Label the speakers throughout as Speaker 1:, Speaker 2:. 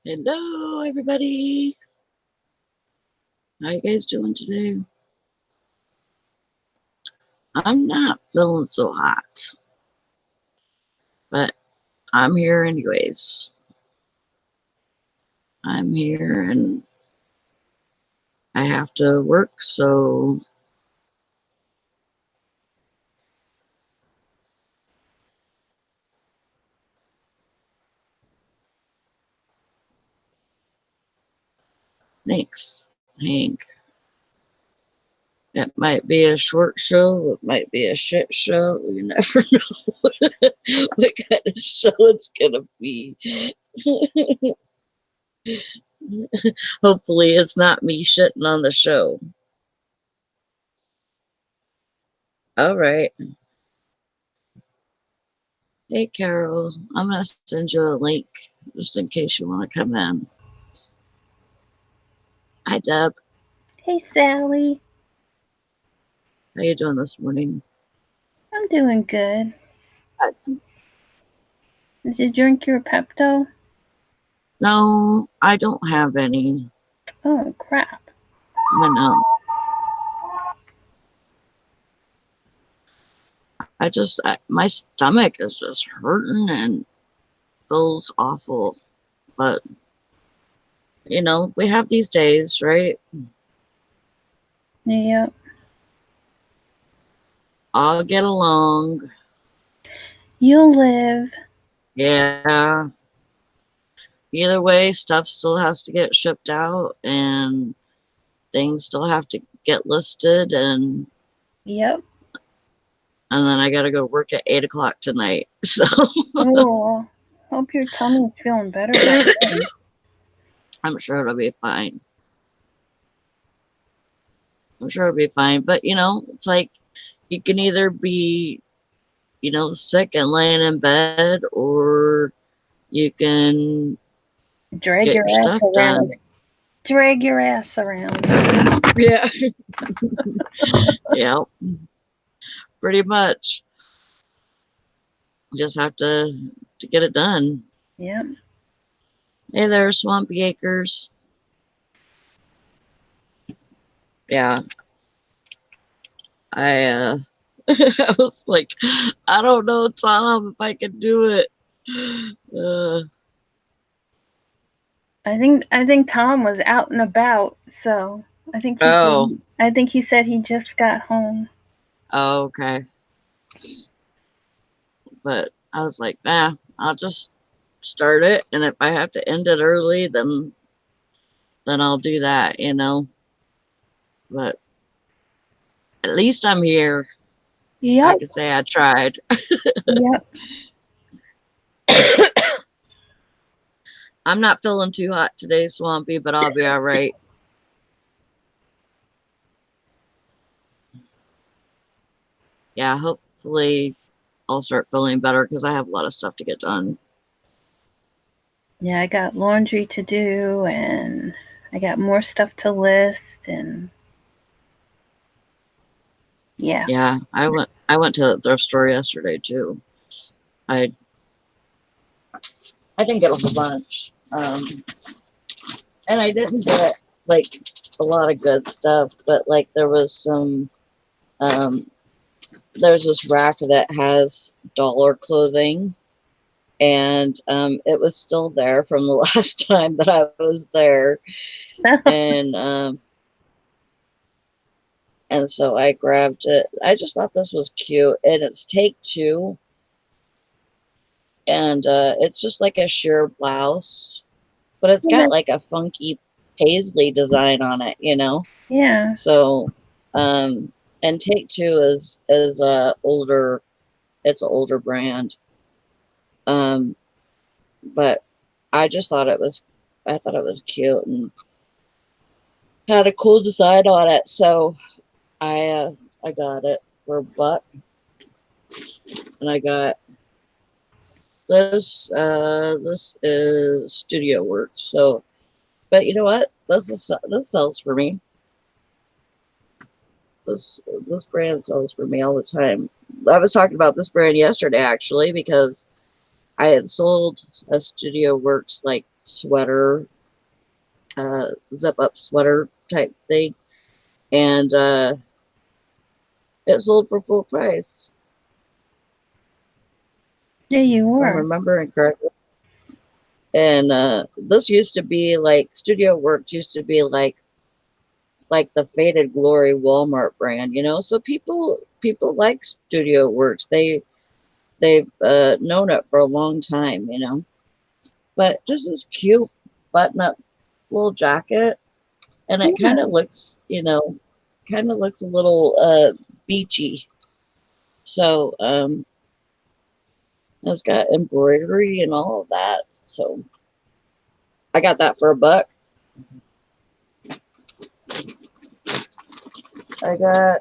Speaker 1: Hello, everybody. How you guys doing today? I'm not feeling so hot, but I'm here anyways. I'm here and I have to work, so thanks, Hank. It might be a short show, it might be a shit show. You never know what kind of show it's gonna be. Hopefully, it's not me shitting on the show. All right. Hey, Carol, I'm going to send you a link just in case you want to come in. Hi, Deb.
Speaker 2: Hey, Sally.
Speaker 1: How you doing this morning?
Speaker 2: I'm doing good.
Speaker 1: Good.
Speaker 2: Did you drink your Pepto?
Speaker 1: No, I don't have any.
Speaker 2: Oh, crap.
Speaker 1: I know. My stomach is just hurting and feels awful. But, we have these days, right?
Speaker 2: Yep.
Speaker 1: I'll get along.
Speaker 2: You'll live.
Speaker 1: Yeah. Either way, stuff still has to get shipped out and things still have to get listed
Speaker 2: Yep.
Speaker 1: and then I gotta go work at 8 o'clock tonight. So
Speaker 2: Oh, hope your tummy's feeling better by then.
Speaker 1: I'm sure it'll be fine. I'm sure it'll be fine. But it's like you can either be, sick and laying in bed, or you can
Speaker 2: Drag
Speaker 1: get
Speaker 2: your
Speaker 1: your
Speaker 2: ass
Speaker 1: stuff
Speaker 2: around.
Speaker 1: done.
Speaker 2: Drag your ass around.
Speaker 1: Yeah. Yeah. Pretty much. Just have to get it done.
Speaker 2: Yep.
Speaker 1: Hey there, Swampy Acres. Yeah. I I was like, I don't know, Tom, if I can do it. Uh,
Speaker 2: I think Tom was out and about, so
Speaker 1: oh,
Speaker 2: I think he said he just got home.
Speaker 1: oh, okay. But I was like, nah, I'll just start it, and if I have to end it early, then I'll do that. But at least I'm here. I
Speaker 2: Yep.
Speaker 1: can say I tried.
Speaker 2: Yep.
Speaker 1: I'm not feeling too hot today, Swampy, but I'll be all right. Yeah, hopefully I'll start feeling better because I have a lot of stuff to get done.
Speaker 2: Yeah, I got laundry to do and I got more stuff to list and yeah.
Speaker 1: Yeah, I went to the thrift store yesterday too. I I didn't get a whole bunch. And I didn't get like a lot of good stuff, but like there was um there's this rack that has dollar clothing, and it was still there from the last time that I was there. And and so I grabbed it. I just thought this was cute, and it's take two, and it's just like a sheer blouse, but it's got like a funky paisley design on it.
Speaker 2: Yeah.
Speaker 1: So, and Take Two is a older, it's an older brand. Um, but I thought it was cute and had a cool design on it. So I got it for a buck, and I got this. This is Studio Works. So, but you know what? This sells for me. This brand sells for me all the time. I was talking about this brand yesterday actually because I had sold a Studio Works like sweater, zip up sweater type thing, and it sold for full price.
Speaker 2: Yeah, you
Speaker 1: If I'm
Speaker 2: were.
Speaker 1: remembering correctly. And this used to be like Studio Works used to be like the Faded Glory Walmart brand, you know. So people like Studio Works. They've known it for a long time, you know. But just this cute button up little jacket, and it kind
Speaker 2: Yeah.
Speaker 1: of looks, you know, kind of looks a little beachy. So it's got embroidery and all of that. So I got that for $1. I got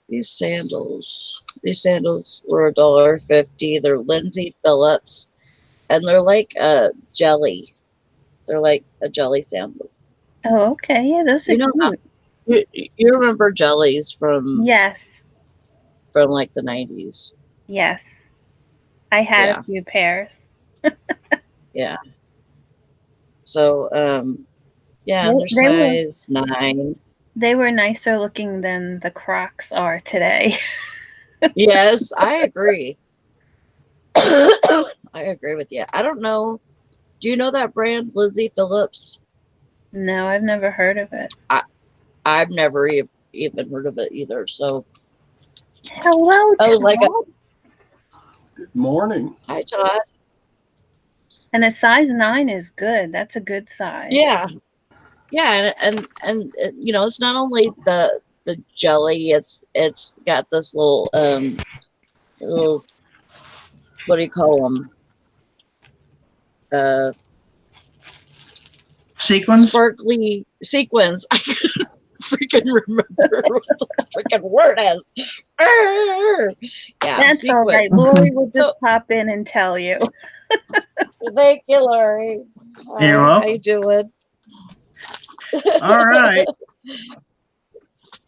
Speaker 1: these sandals. These sandals were $1.50. They're Lindsay Phillips, and they're like a jelly. They're like a jelly sandal.
Speaker 2: Oh, okay. Yeah, those are
Speaker 1: You know,
Speaker 2: cute.
Speaker 1: you remember jellies
Speaker 2: Yes.
Speaker 1: from like the 90s?
Speaker 2: Yes. I had a
Speaker 1: Yeah,
Speaker 2: few pairs.
Speaker 1: yeah. So yeah, and
Speaker 2: They,
Speaker 1: they're
Speaker 2: they were
Speaker 1: size 9.
Speaker 2: they were nicer looking than the Crocs are today.
Speaker 1: Yes, I agree. I agree with you. I don't know. Do you know that brand, Lizzie Phillips?
Speaker 2: No, I've never heard of it.
Speaker 1: I I've never even heard of it either. So
Speaker 2: Hello,
Speaker 1: I was like,
Speaker 2: Todd.
Speaker 3: Good morning.
Speaker 1: "Hi, Todd."
Speaker 2: And a size 9 is good. That's a good size.
Speaker 1: Yeah, yeah, and you know, it's not only the jelly. It's got this little what do you call them? Uh,
Speaker 4: Sequins?
Speaker 1: sparkly sequins. I couldn't freaking remember what the freaking word is. Yeah,
Speaker 2: That's all right.
Speaker 1: sequins.
Speaker 2: Lori will just
Speaker 1: So
Speaker 2: pop in and tell you.
Speaker 1: thank you, Lori.
Speaker 4: You're
Speaker 1: How
Speaker 4: welcome.
Speaker 1: you doing?
Speaker 4: All right.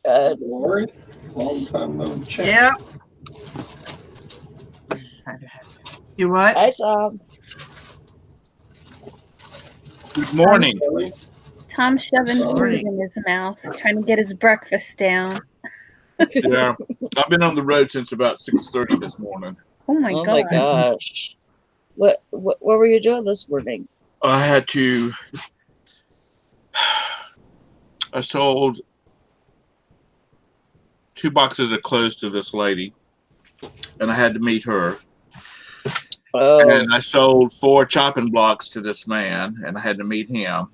Speaker 1: Good.
Speaker 3: Lori, long time no chat.
Speaker 4: Yeah. You what?
Speaker 1: Hi, Tom.
Speaker 5: Good morning.
Speaker 3: Kelly.
Speaker 2: Tom's shoving
Speaker 4: Lori.
Speaker 2: food in his mouth, trying to get his breakfast down.
Speaker 5: Yeah, I've been on the road since about 6:30 this morning.
Speaker 2: Oh my
Speaker 1: Oh
Speaker 2: god.
Speaker 1: my gosh. What were you doing this morning?
Speaker 5: I had to. I sold 2 boxes of clothes to this lady, and I had to meet her.
Speaker 1: Oh,
Speaker 5: And I sold 4 chopping blocks to this man, and I had to meet him.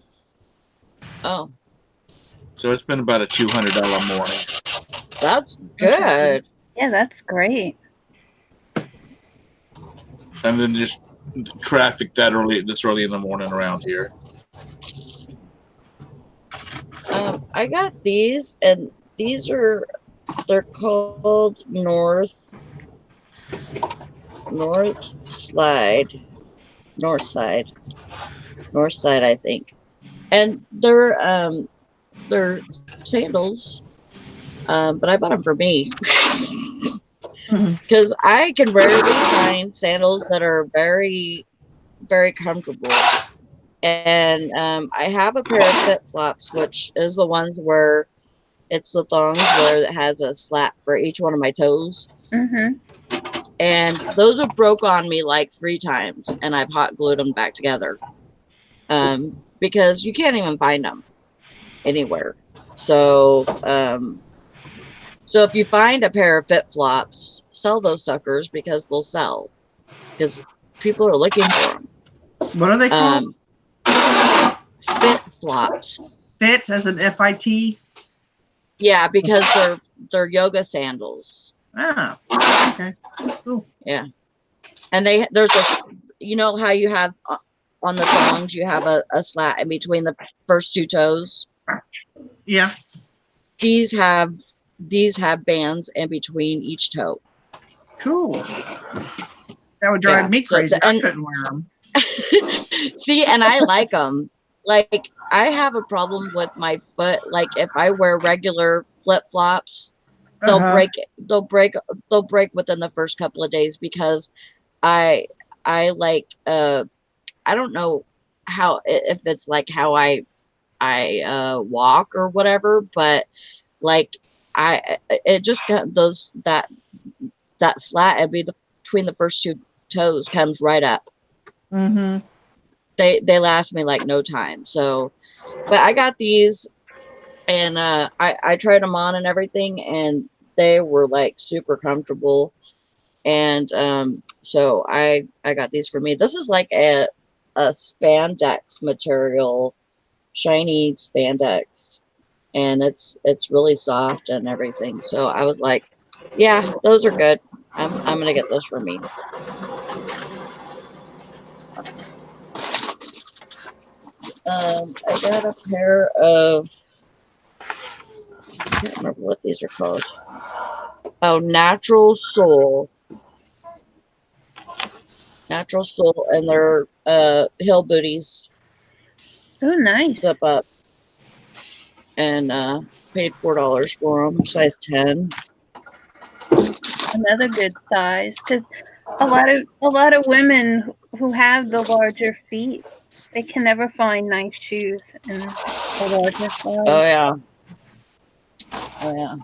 Speaker 1: oh,
Speaker 5: So it's been about a $200 morning.
Speaker 1: that's good.
Speaker 2: Yeah, that's great.
Speaker 5: And then just traffic this early in the morning around here.
Speaker 1: I got these, and they're called North Side, I think, and they're sandals. But I bought them for me because I can rarely find sandals that are very, very comfortable. And I have a pair of flip flops, which is the ones where it's the thongs where it has a slat for each one of my toes.
Speaker 2: Mm-hmm.
Speaker 1: And those have broke on me like 3 times, and I've hot glued them back together. Because you can't even find them anywhere. So so if you find a pair of flip flops, sell those suckers because they'll sell. Because people are looking for them.
Speaker 4: What are they called?
Speaker 1: Fit flops.
Speaker 4: Fit as an FIT?
Speaker 1: Yeah, because they're yoga sandals.
Speaker 4: Ah, okay. Cool.
Speaker 1: Yeah, and there's a, you know how you have on the thongs you have a slat in between the first 2 toes.
Speaker 4: Yeah.
Speaker 1: These have bands in between each toe.
Speaker 4: Cool. That would drive me
Speaker 1: So
Speaker 4: crazy. I couldn't wear them.
Speaker 1: see, and I like them. Like I have a problem with my foot. Like if I wear regular flip flops, they'll break within the first couple of days because I like I don't know how if it's like how I walk or whatever, but like it just got that slat it'd be between the first two toes comes right up.
Speaker 4: Mm-hmm.
Speaker 1: They last me like no time. So, but I got these and I tried them on and everything, and they were like super comfortable. And so I got these for me. This is like a spandex material, shiny spandex, and it's really soft and everything. So I was like, yeah, those are good. I'm gonna get those for me. I got a pair of, I can't remember what these are called. Oh, Natural Soul, and they're heel booties.
Speaker 2: Oh, nice.
Speaker 1: Slip up, and paid $4 for them, size 10.
Speaker 2: Another good size, because a lot of women who have the larger feet, they can never find nice shoes in the larger
Speaker 1: Oh
Speaker 2: size.
Speaker 1: yeah, oh yeah.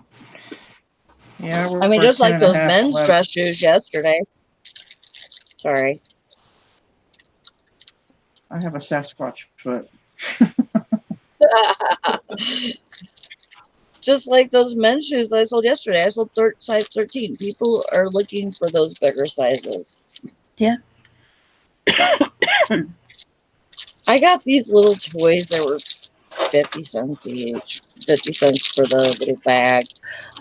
Speaker 4: Yeah,
Speaker 1: I mean,
Speaker 4: we're
Speaker 1: just
Speaker 4: 10
Speaker 1: like
Speaker 4: and a
Speaker 1: those
Speaker 4: half,
Speaker 1: men's
Speaker 4: 11.
Speaker 1: dress shoes yesterday. Sorry.
Speaker 4: I have a Sasquatch foot.
Speaker 1: Just like those men's shoes I sold yesterday. I sold size 13. People are looking for those bigger sizes.
Speaker 2: Yeah.
Speaker 1: I got these little toys that were 50 cents each. 50 cents for the little bag.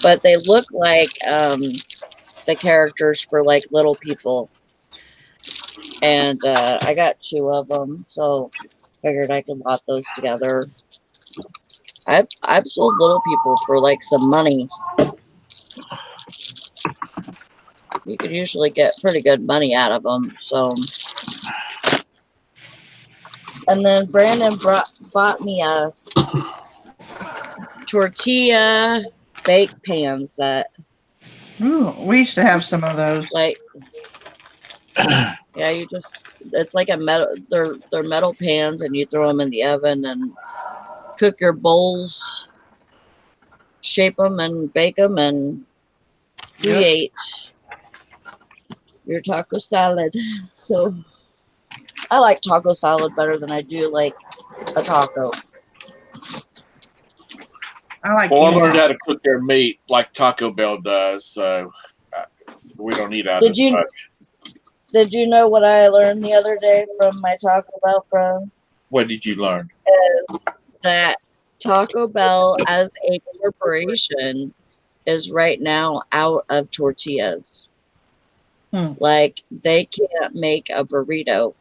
Speaker 1: But they look like the characters for like little people. And I got 2 of them, so figured I could lot those together. I've sold little people for like some money. You could usually get pretty good money out of them. So, and then Brandon bought me a tortilla bake pan set.
Speaker 4: Ooh, we used to have some of those.
Speaker 1: Like, yeah, it's like a metal. They're metal pans, and you throw them in the oven and cook your bowls, shape them and bake them, and create your taco salad. So I like taco salad better than I do like a taco.
Speaker 4: I like
Speaker 5: Well, I
Speaker 4: eating
Speaker 5: learned
Speaker 4: it.
Speaker 5: how to cook their meat like Taco Bell does, so we don't eat out
Speaker 1: Did
Speaker 5: as
Speaker 1: you
Speaker 5: much.
Speaker 1: did you know what I learned the other day from my Taco Bell friends?
Speaker 5: What did you learn?
Speaker 1: Is that Taco Bell as a corporation is right now out of tortillas. Like they can't make a burrito.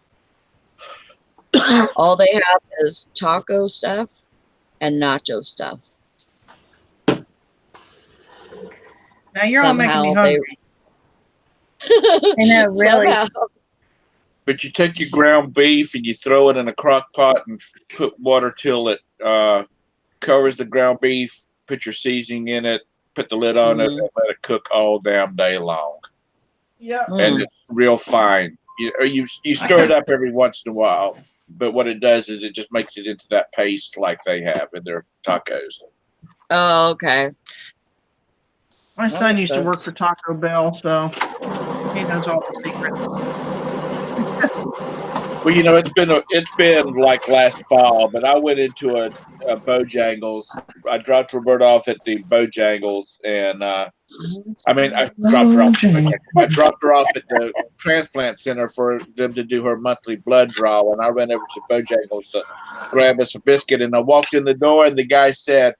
Speaker 1: All they have is taco stuff and nacho stuff.
Speaker 4: Now you're all making me hungry.
Speaker 2: I know, really.
Speaker 1: Somehow.
Speaker 5: But you take your ground beef and you throw it in a crock pot and put water till it covers the ground beef. Put your seasoning in it. Put the lid on it and let it cook all damn day long.
Speaker 4: Yeah.
Speaker 5: And it's real fine. You stir it up every once in a while, but what it does is it just makes it into that paste like they have in their tacos.
Speaker 1: Oh, okay.
Speaker 4: My son
Speaker 1: makes
Speaker 4: used to work
Speaker 1: sense.
Speaker 4: for Taco Bell, so he knows all the secrets.
Speaker 5: Well, it's been like last fall, but I went into a Bojangles. I dropped Roberta off at the Bojangles, and I dropped her off. I dropped her off at the transplant center for them to do her monthly blood draw, and I ran over to Bojangles to grab us a biscuit. And I walked in the door, and the guy said,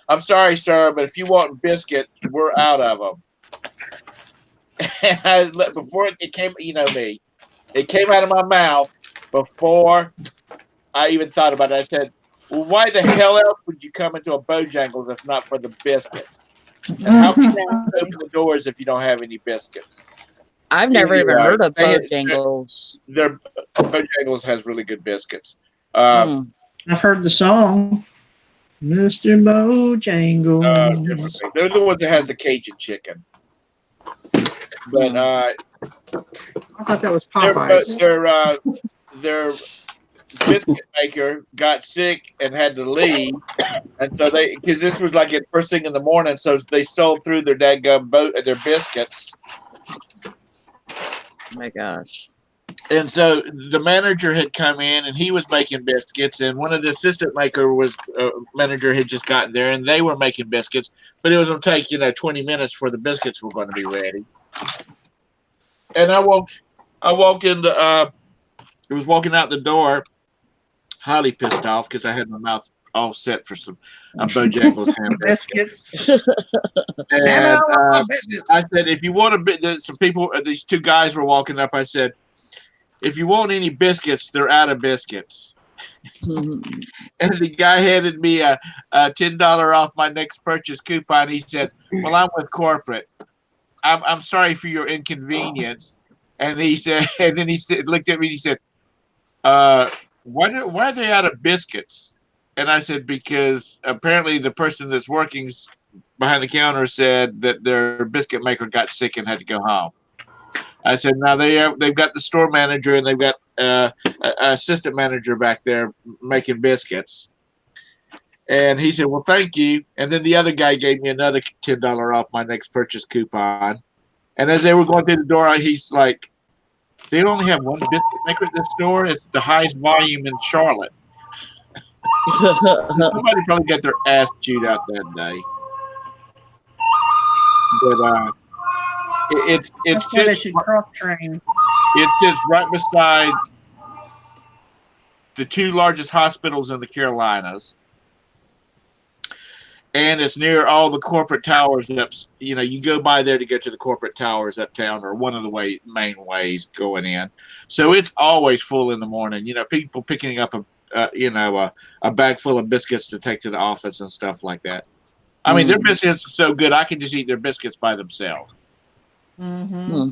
Speaker 5: "I'm sorry, sir, but if you want biscuit, we're out of them." And before it came, me, it came out of my mouth before I even thought about it. I said, "Well, why the hell else would you come into a Bojangles if not for the biscuits? And how can you open the doors if you don't have any biscuits?"
Speaker 1: I've never even heard of Bojangles.
Speaker 5: Their Bojangles has really good biscuits.
Speaker 4: I've heard the song, Mr. Bojangles.
Speaker 5: They're the ones that has the Cajun chicken. But
Speaker 4: I thought that was Popeyes.
Speaker 5: their biscuit maker got sick and had to leave, and so because this was like at first thing in the morning, so they sold through their dadgum their biscuits.
Speaker 1: Oh my gosh.
Speaker 5: And so the manager had come in and he was making biscuits, and one of the assistant manager had just gotten there and they were making biscuits, but it was going to take 20 minutes for the biscuits were going to be ready. And I walked in was walking out the door, highly pissed off because I had my mouth all set for some Bojangles ham biscuits. And I said, if you want a bit, some people, these two guys were walking up. I said, if you want any biscuits, they're out of biscuits. And the guy handed me a $10 off my next purchase coupon. He said, well, I'm with corporate. I'm sorry for your inconvenience. And he said, and then he looked at me and he said, why are they out of biscuits? And I said, because apparently the person that's working behind the counter said that their biscuit maker got sick and had to go home. I said, now they've got the store manager and they've got an assistant manager back there making biscuits. And he said, well, thank you. And then the other guy gave me another $10 off my next purchase coupon. And as they were going through the door, he's like, they only have one biscuit maker at this store. It's the highest volume in Charlotte. Somebody probably got their ass chewed out that day. But it sits right beside the two largest hospitals in the Carolinas, and it's near all the corporate towers. You go by there to get to the corporate towers uptown, or one of the main ways going in. So it's always full in the morning. People picking up a bag full of biscuits to take to the office and stuff like that. I mean, their biscuits are so good, I can just eat their biscuits by themselves.
Speaker 1: Mm-hmm.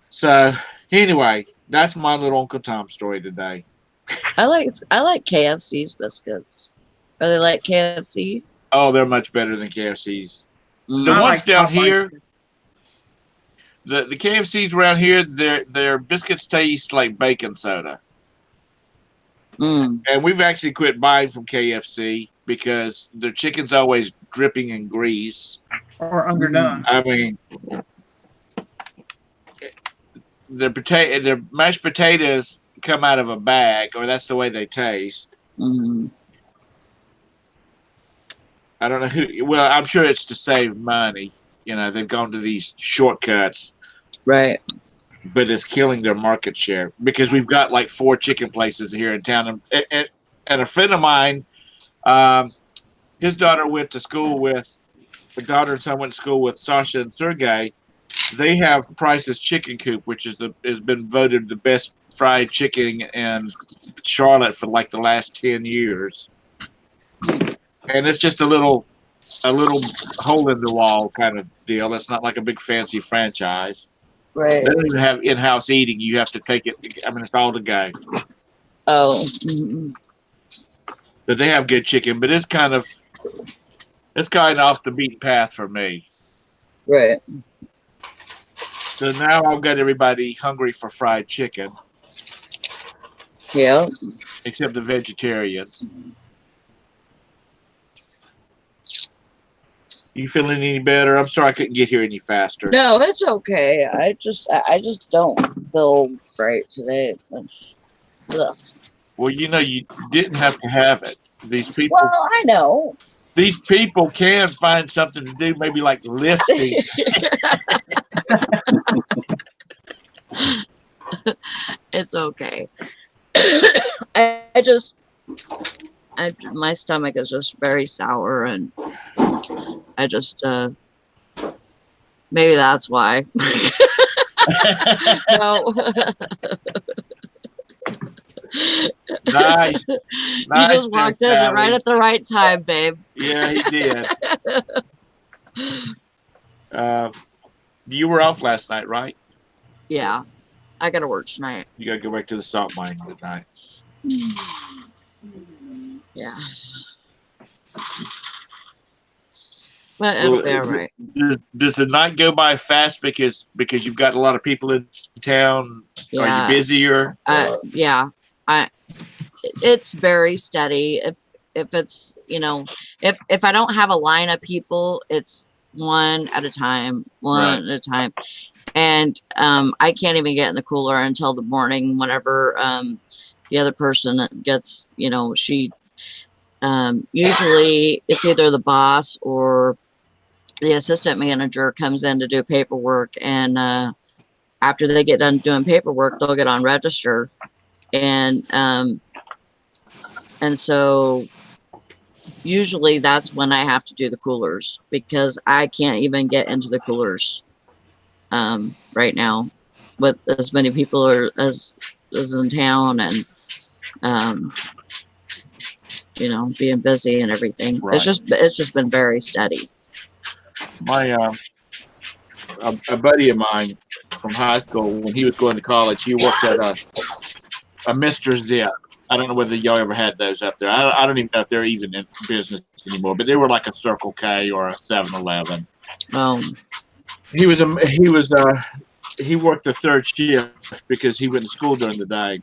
Speaker 5: So anyway, that's my little Uncle Tom story today.
Speaker 1: I like KFC's biscuits. Are they like KFC?
Speaker 5: Oh, they're much better than KFC's. The
Speaker 4: I
Speaker 5: ones
Speaker 4: like
Speaker 5: down
Speaker 4: Popeyes.
Speaker 5: here, the KFC's around here, their biscuits taste like baking soda.
Speaker 1: Mm.
Speaker 5: And we've actually quit buying from KFC because their chicken's always dripping in grease.
Speaker 4: Or underdone.
Speaker 5: I mean, their mashed potatoes come out of a bag, or that's the way they taste.
Speaker 1: Mm-hmm.
Speaker 5: I don't know who. Well, I'm sure it's to save money. They've gone to these shortcuts,
Speaker 1: Right.
Speaker 5: but it's killing their market share because we've got like 4 chicken places here in town. And a friend of mine, his daughter went to school with. The daughter and son went to school with Sasha and Sergey. They have Price's Chicken Coop, which has been voted the best fried chicken in Charlotte for like the last 10 years. And it's just a little hole in the wall kind of deal. It's not like a big fancy franchise.
Speaker 1: Right.
Speaker 5: They don't even have in-house eating. You have to take it. I mean, it's all to go.
Speaker 1: Oh. Mm-hmm.
Speaker 5: But they have good chicken. But it's kind of off the beaten path for me.
Speaker 1: Right.
Speaker 5: So now I've got everybody hungry for fried chicken.
Speaker 1: Yeah.
Speaker 5: Except the vegetarians. You feeling any better? I'm sorry I couldn't get here any faster.
Speaker 1: No, it's okay. I just don't feel great today. Ugh.
Speaker 5: Well, you didn't have to have it. These people.
Speaker 1: Well, I know.
Speaker 5: These people can find something to do, maybe like listing.
Speaker 1: It's okay. My stomach is just very sour, and I just maybe that's why. No.
Speaker 5: Nice.
Speaker 1: You just walked in right at the right time, babe.
Speaker 5: Yeah, he did. You were off last night, right?
Speaker 1: Yeah. I gotta work tonight.
Speaker 5: You gotta go back to the salt mine tonight.
Speaker 1: Yeah. But it'll be all right.
Speaker 5: Does the night go by fast because you've got a lot of people in town? Are you
Speaker 1: Yeah.
Speaker 5: busier?
Speaker 1: Yeah. It's very steady. If it's, if I don't have a line of people, it's one at a time,
Speaker 5: Right.
Speaker 1: at a time. And I can't even get in the cooler until the morning whenever the other person gets, she usually it's either the boss or the assistant manager comes in to do paperwork, and after they get done doing paperwork, they'll get on register, and so usually that's when I have to do the coolers, because I can't even get into the coolers right now with as many people as in town, and being busy and everything.
Speaker 5: Right.
Speaker 1: It's just been very steady.
Speaker 5: My a buddy of mine from high school, when he was going to college, he worked at a Mr. Zip. I don't know whether y'all ever had those up there. I don't even know if they're even in business anymore, but they were like a Circle K or a 7-Eleven. He worked the third shift because he went to school during the day.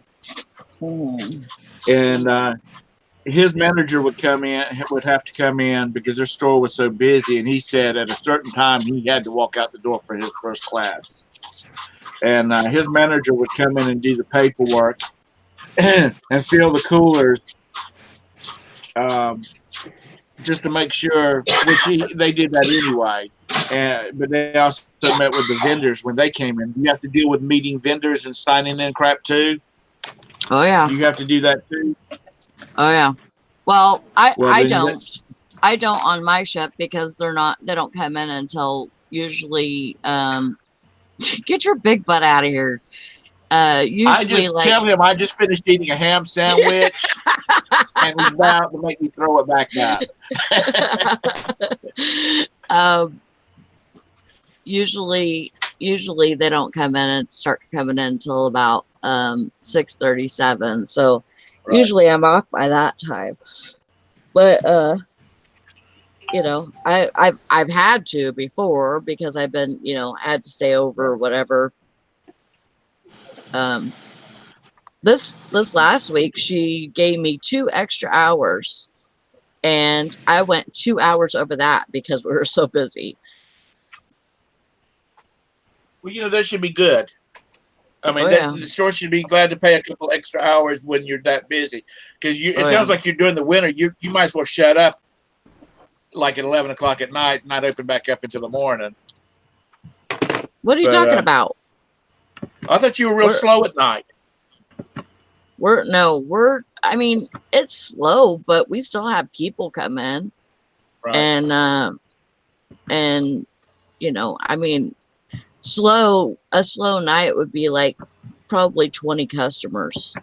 Speaker 5: And his manager would have to come in because their store was so busy. And he said at a certain time he had to walk out the door for his first class. And his manager would come in and do the paperwork and fill the coolers, just to make sure, which they did that anyway. But they also met with the vendors when they came in. You have to deal with meeting vendors and signing in crap too.
Speaker 1: Oh yeah.
Speaker 5: You have to do that too.
Speaker 1: Oh yeah. Well, I don't on my shift, because they don't come in until usually get your big butt out of here. Usually
Speaker 5: I just tell him I just finished eating a ham sandwich and he's about to make me throw it back up.
Speaker 1: Usually they don't come in and start coming in until about 6:37. So
Speaker 5: Right.
Speaker 1: Usually I'm off by that time. But I've had to before, because I've been, had to stay over or whatever. This last week she gave me 2 extra hours, and I went 2 hours over that because we were so busy.
Speaker 5: Well, that should be good. I mean, the store should be glad to pay a couple extra hours when you're that busy, because it sounds like you're doing the winter. You might as well shut up like at 11 o'clock at night, not open back up until the morning.
Speaker 1: What are you talking about?
Speaker 5: I thought you were real slow at night.
Speaker 1: I mean, it's slow, but we still have people come in. Right. And I mean, a slow night would be like probably 20 customers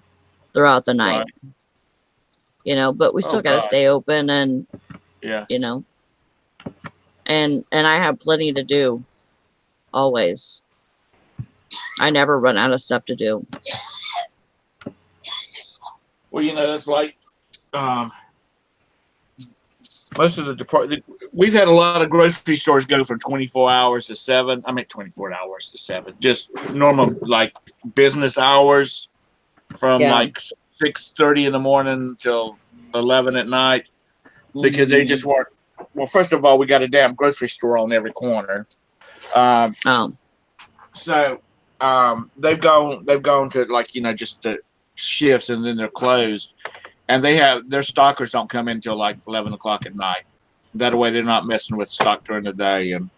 Speaker 1: throughout the night. Right. But we still got to stay open, and and I have plenty to do always. I never run out of stuff to do.
Speaker 5: Well, it's like most of the department. We've had a lot of grocery stores go from 24 hours to 7. I mean, 24 hours to 7. Just normal, like, business hours from like 6:30 in the morning till 11 at night, because they just weren't. Well, first of all, we got a damn grocery store on every corner. So they've gone to, like, just to shifts, and then they're closed, and their stockers don't come in until like 11 o'clock at night. That way they're not messing with stock during the day, and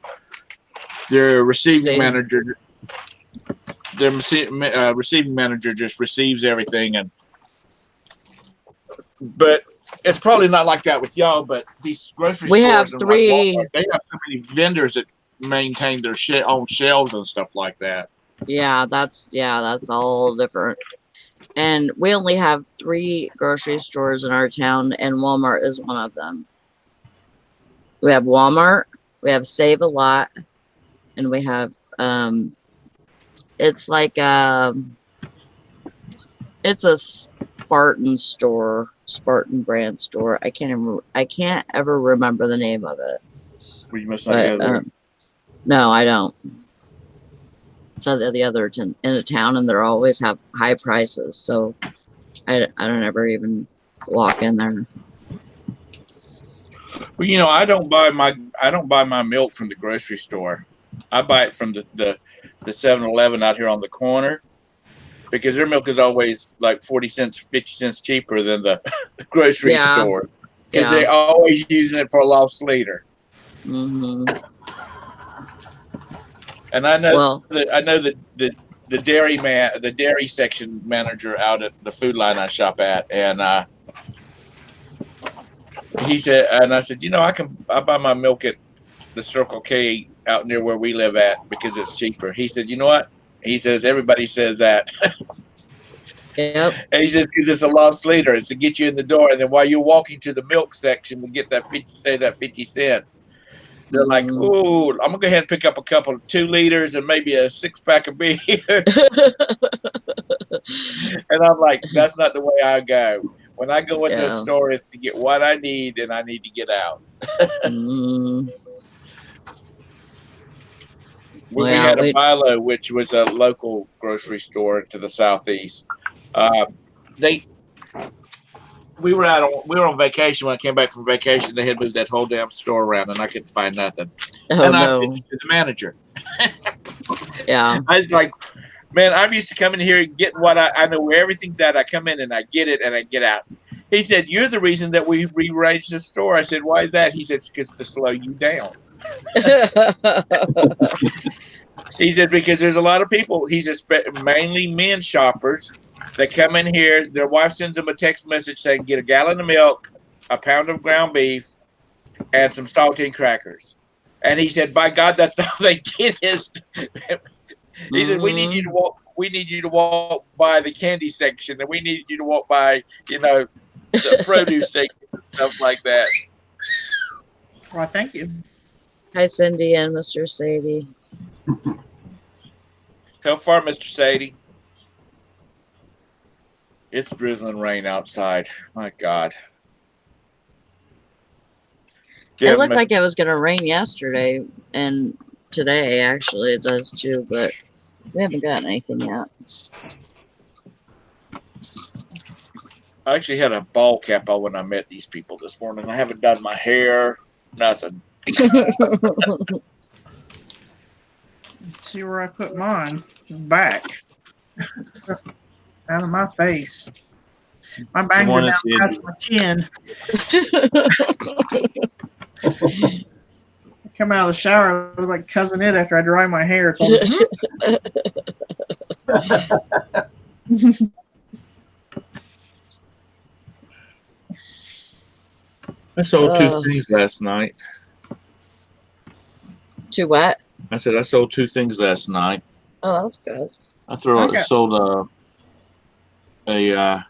Speaker 5: their receiving manager just receives everything. But it's probably not like that with y'all, but these grocery stores
Speaker 1: have
Speaker 5: and
Speaker 1: 3
Speaker 5: like Walmart, they have so many vendors that maintain their own shelves and stuff like that.
Speaker 1: Yeah, that's all different. And we only have 3 grocery stores in our town, and Walmart is one of them. We have Walmart, we have Save a Lot, and we have it's like it's a Spartan brand store. I can't ever remember the name of it.
Speaker 5: Well, you must not
Speaker 1: But
Speaker 5: go there.
Speaker 1: no, I don't. So the other in a town, and they always have high prices. So I don't ever even walk in there.
Speaker 5: Well, I don't buy my milk from the grocery store. I buy it from the 7-Eleven out here on the corner, because their milk is always like 40 cents, 50 cents cheaper than the grocery store, because they're always using it for a loss leader.
Speaker 1: Mm-hmm.
Speaker 5: And I know
Speaker 1: Well,
Speaker 5: the dairy section manager out at the food line I shop at, and he said, and I said, I buy my milk at the Circle K out near where we live at because it's cheaper. He said, you know what? He says, everybody says that.
Speaker 1: yep.
Speaker 5: And he says, because it's a loss leader. It's to get you in the door. And then while you're walking to the milk section to get that 50 cents, they're like, oh, I'm going to go ahead and pick up a couple of 2 liters and maybe a 6-pack of beer. And I'm like, that's not the way I go. When I go into a store, it's to get what I need, and I need to get out. When we had a Milo, which was a local grocery store to the southeast, we were on vacation. When I came back from vacation, they had moved that whole damn store around, and I couldn't find nothing. And I pitched to the manager.
Speaker 1: Yeah,
Speaker 5: I was like, man, I'm used to coming here and getting what I know where everything's at. I come in and I get it and I get out. He said, you're the reason that we rearranged the store. I said, why is that? He said, it's because to slow you down. He said, because there's a lot of people. He said, mainly men shoppers that come in here. Their wife sends them a text message saying, get a gallon of milk, a pound of ground beef, and some saltine crackers. And he said, by God, that's all they get is. He said, we need you to walk. We need you to walk by the candy section, and we need you to walk by, the produce section and stuff like that.
Speaker 4: Well, thank you.
Speaker 1: Hi, Cindy and Mr. Sadie.
Speaker 5: How far, Mr. Sadie? It's drizzling rain outside. My God.
Speaker 1: It looked like it was going to rain yesterday, and today actually it does too, but we haven't gotten anything yet.
Speaker 5: I actually had a ball cap on when I met these people this morning. I haven't done my hair, nothing.
Speaker 4: See where I put mine? Back. Out of my face. My bangs are down past my chin. I come out of the shower, I look like Cousin Ed after I dry my hair. It's all
Speaker 5: I sold 2 things last night.
Speaker 1: 2 what?
Speaker 5: I said I sold 2 things last night.
Speaker 1: Oh, that's good.
Speaker 5: I sold
Speaker 4: dang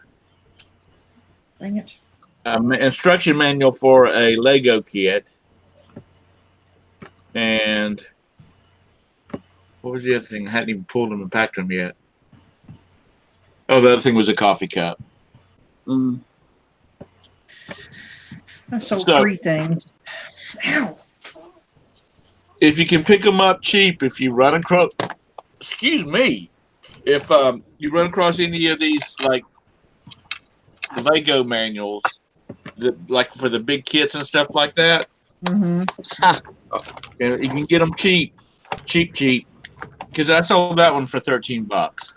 Speaker 4: it.
Speaker 5: Instruction manual for a Lego kit. And what was the other thing? I hadn't even pulled them and packed them yet. Oh, the other thing was a coffee cup.
Speaker 4: I sold 3 things. Ow.
Speaker 5: If you can pick them up cheap, if you run across, if you run across any of these like Lego manuals, like for the big kits and stuff like that, you can get them cheap, because I sold that one for $13.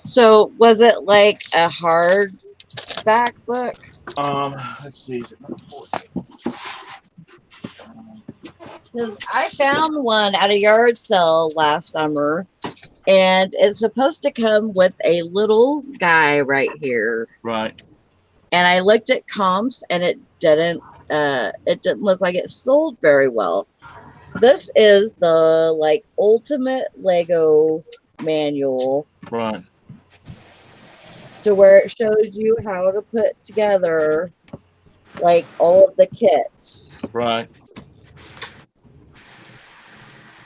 Speaker 1: So was it like a hardback book?
Speaker 5: Let's see.
Speaker 1: I found one at a yard sale last summer, and it's supposed to come with a little guy right here.
Speaker 5: Right.
Speaker 1: And I looked at comps, and it didn't look like it sold very well. This is the ultimate Lego manual.
Speaker 5: Right.
Speaker 1: To where it shows you how to put together all of the kits.
Speaker 5: Right.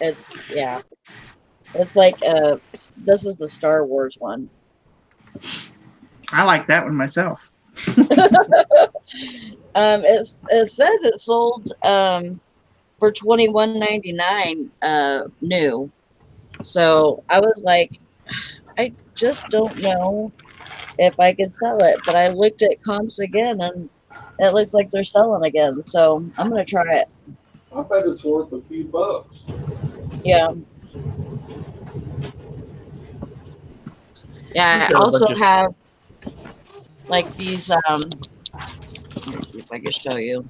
Speaker 1: It's like this is the Star Wars one.
Speaker 4: I like that one myself.
Speaker 1: It says it sold for $21.99 new. So I was like, I just don't know if I could sell it. But I looked at comps again, and it looks like they're selling again. So I'm gonna try it.
Speaker 3: I bet it's worth a few bucks.
Speaker 1: Yeah. Yeah. I also have like these. Let me see if I can show you.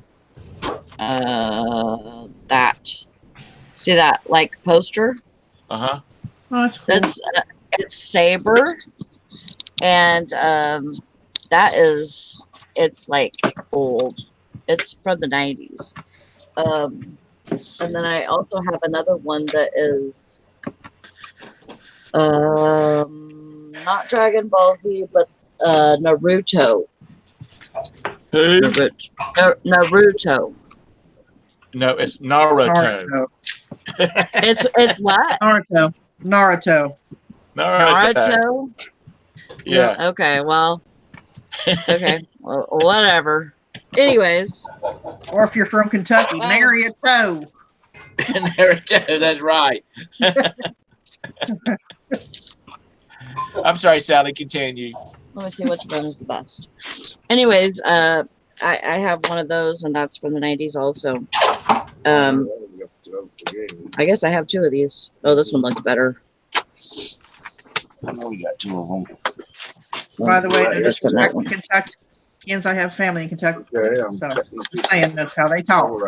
Speaker 1: That. See that like poster?
Speaker 5: Uh-huh.
Speaker 4: Oh, that's cool.
Speaker 1: That's it's Saber, and that is it's like old. It's from the 90s. And then I also have another one that is not Dragon Ball Z, but Naruto.
Speaker 5: Who?
Speaker 1: Naruto.
Speaker 5: No, it's Naruto.
Speaker 4: Naruto.
Speaker 1: It's what?
Speaker 4: Naruto.
Speaker 1: Naruto.
Speaker 5: Yeah.
Speaker 1: Okay. Well. Okay. Well, whatever. Anyways.
Speaker 4: Or if you're from Kentucky, Naruto.
Speaker 5: Naruto, that's right. I'm sorry, Sally, continue.
Speaker 1: Let me see which one is the best. Anyways, I have one of those, and that's from the 90s also. I guess I have two of these. Oh, this one looks better.
Speaker 5: I know we got two of them.
Speaker 1: So,
Speaker 4: By the way, no
Speaker 1: that's in that
Speaker 4: disrespect
Speaker 1: one.
Speaker 4: to Kentuckians, I have family in Kentucky.
Speaker 3: Okay,
Speaker 4: So I'm just saying that's how they talk.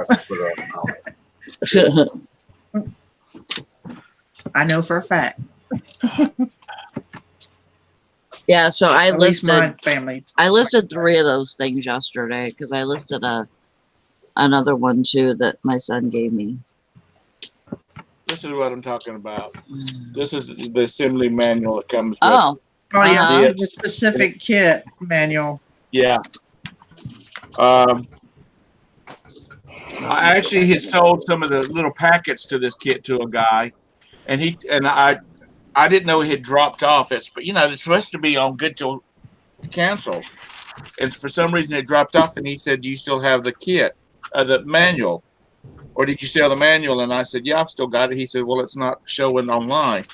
Speaker 4: I know for a fact.
Speaker 1: Yeah, so
Speaker 4: At least my family.
Speaker 1: I listed 3 of those things yesterday because I listed another one too that my son gave me.
Speaker 5: This is what I'm talking about. This is the assembly manual that comes with.
Speaker 1: Oh,
Speaker 4: Oh yeah,
Speaker 1: Uh-huh.
Speaker 4: the specific kit manual.
Speaker 5: Yeah. I actually had sold some of the little packets to this kit to a guy, and I didn't know it had dropped off. It's supposed to be on good till cancel, and for some reason it dropped off. And he said, "Do you still have the kit, the manual, or did you sell the manual?" And I said, "Yeah, I've still got it." He said, "Well, it's not showing online."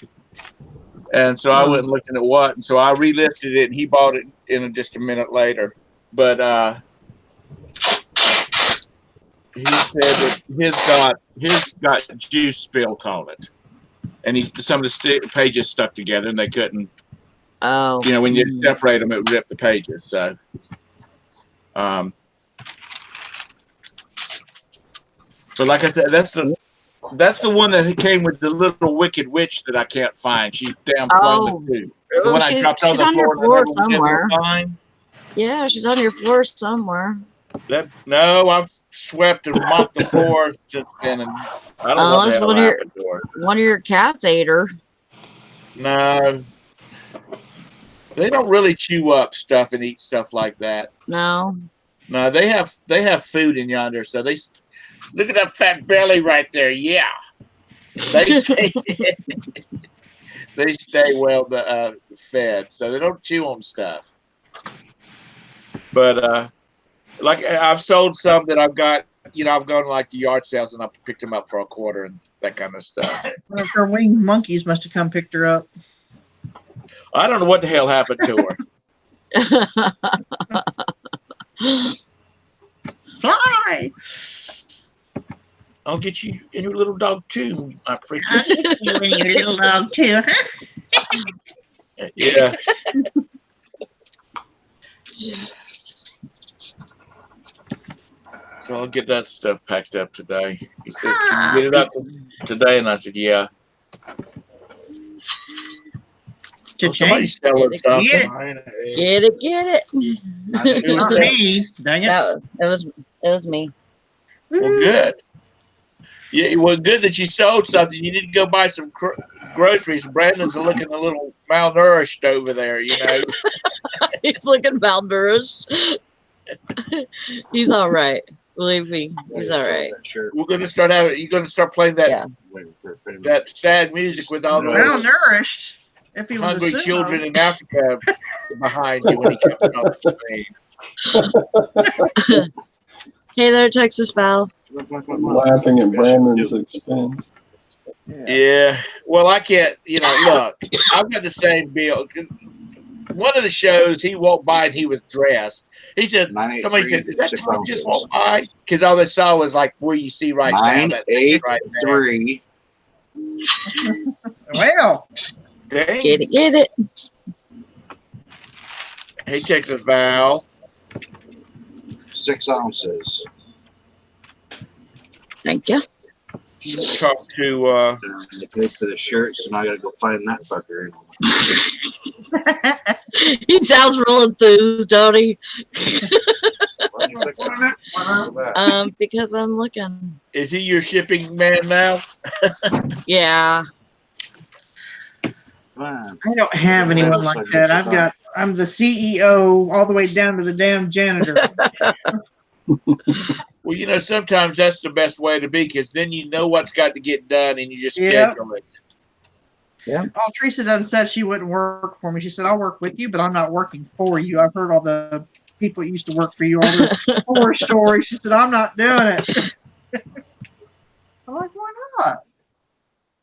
Speaker 5: And so I went and looked at what, and so I relisted it, and he bought it in just a minute later. But he said that his got juice spilt on it, and some of the pages stuck together, and they couldn't.
Speaker 1: oh.
Speaker 5: When you separate them, it would rip the pages. So, but like I said, that's the one that came with the little wicked witch that I can't find. She's down flown too. The one I dropped on the
Speaker 1: your
Speaker 5: floor
Speaker 1: floor somewhere.
Speaker 5: Find.
Speaker 1: Yeah, she's on your floor somewhere.
Speaker 5: No, I've swept and mopped the floor since then, and I don't know what the hell happened to her.
Speaker 1: One of your cats ate her.
Speaker 5: No, they don't really chew up stuff and eat stuff like that.
Speaker 1: No.
Speaker 5: No, they have food in yonder, so they look at that fat belly right there. Yeah, they stay they stay well fed, so they don't chew on stuff. But like I've sold some that I've got. I've gone to like the yard sales and I picked them up for $25 and that kind of stuff.
Speaker 4: One of her winged monkeys must have come picked her up.
Speaker 5: I don't know what the hell happened to her.
Speaker 4: Fly!
Speaker 5: I'll get you and your little dog too, my freak.
Speaker 4: I'll get you and your little dog too.
Speaker 5: Yeah. So I'll get that stuff packed up today. He said, "Can you get it up today?" And I said, "Yeah." Somebody's selling something.
Speaker 1: Get it.
Speaker 4: It was me. Dang it.
Speaker 1: It was me.
Speaker 5: Well, good. Yeah, well, good that you sold something. You need to go buy some groceries. Brandon's looking a little malnourished over there.
Speaker 1: He's looking malnourished. He's all right. Believe me, he's all right.
Speaker 5: We're gonna start out. You're gonna start playing that that sad music with all the
Speaker 4: Malnourished. If he was
Speaker 5: hungry children in Africa behind you when he comes on the screen.
Speaker 1: Hey there, Texas Val.
Speaker 3: I'm laughing at Brandon's expense.
Speaker 5: Yeah. Well, I can't. Look, I've got the same bill. One of the shows, he walked by and he was dressed. He said, somebody said, "Is that Tom just walked by?" Because all they saw was like where you see right now. That right there.
Speaker 6: 983.
Speaker 4: Well,
Speaker 5: Dang.
Speaker 1: Get it.
Speaker 5: Hey, Texas Val.
Speaker 6: 6 ounces.
Speaker 1: Thank you.
Speaker 5: Talk to.
Speaker 6: They paid for the shirt, so now I gotta go find that fucker.
Speaker 1: He sounds real enthused, don't he? Because I'm looking.
Speaker 5: Is he your shipping man now?
Speaker 1: Yeah.
Speaker 6: Man,
Speaker 4: I don't have anyone like that. I'm the CEO all the way down to the damn janitor.
Speaker 5: Well, sometimes that's the best way to be because then you know what's got to get done and you just
Speaker 4: Yep.
Speaker 5: schedule it.
Speaker 1: Yeah.
Speaker 4: Oh, Teresa done said she wouldn't work for me. She said, I'll work with you, but I'm not working for you. I've heard all the people that used to work for you, all their horror stories. She said, I'm not doing it. I'm like, why not?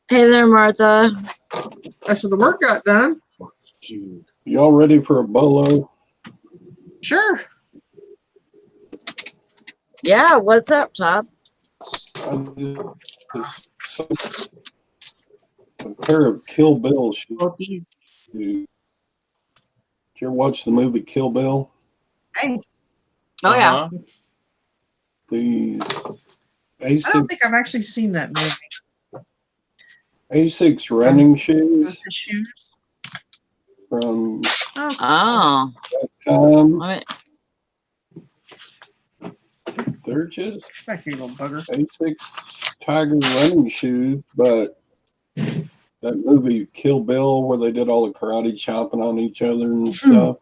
Speaker 1: Hey there, Martha.
Speaker 4: I said, the work got done.
Speaker 3: Y'all ready for a bolo?
Speaker 4: Sure.
Speaker 1: Yeah, what's up, Todd?
Speaker 3: A pair of Kill Bill shoes.
Speaker 4: Well, he's-
Speaker 3: Did you ever watch the movie Kill Bill?
Speaker 4: Hey,
Speaker 1: Oh, yeah.
Speaker 5: Uh-huh.
Speaker 3: These
Speaker 4: I don't
Speaker 3: Asics,
Speaker 4: think I've actually seen that movie.
Speaker 3: Asics running shoes
Speaker 4: The shoes.
Speaker 3: from
Speaker 4: Oh,
Speaker 1: Oh.
Speaker 3: that time.
Speaker 1: Let me-
Speaker 3: They're just
Speaker 4: back here, little bugger.
Speaker 3: Asics Tiger running shoes, but that movie Kill Bill where they did all the karate chopping on each other and stuff.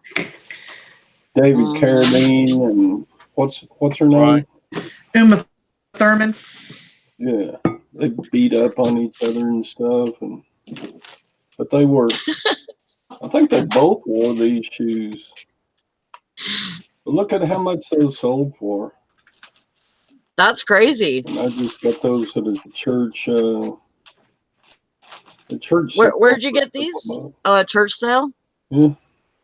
Speaker 3: David Carradine and what's her name?
Speaker 5: Right.
Speaker 4: Uma Thurman.
Speaker 3: Yeah, they beat up on each other and stuff, but they were. I think they both wore these shoes. But look at how much those sold for.
Speaker 1: That's crazy.
Speaker 3: And I just got those at a church. The church.
Speaker 1: Where'd you get these? Oh, a church sale?
Speaker 3: Yeah,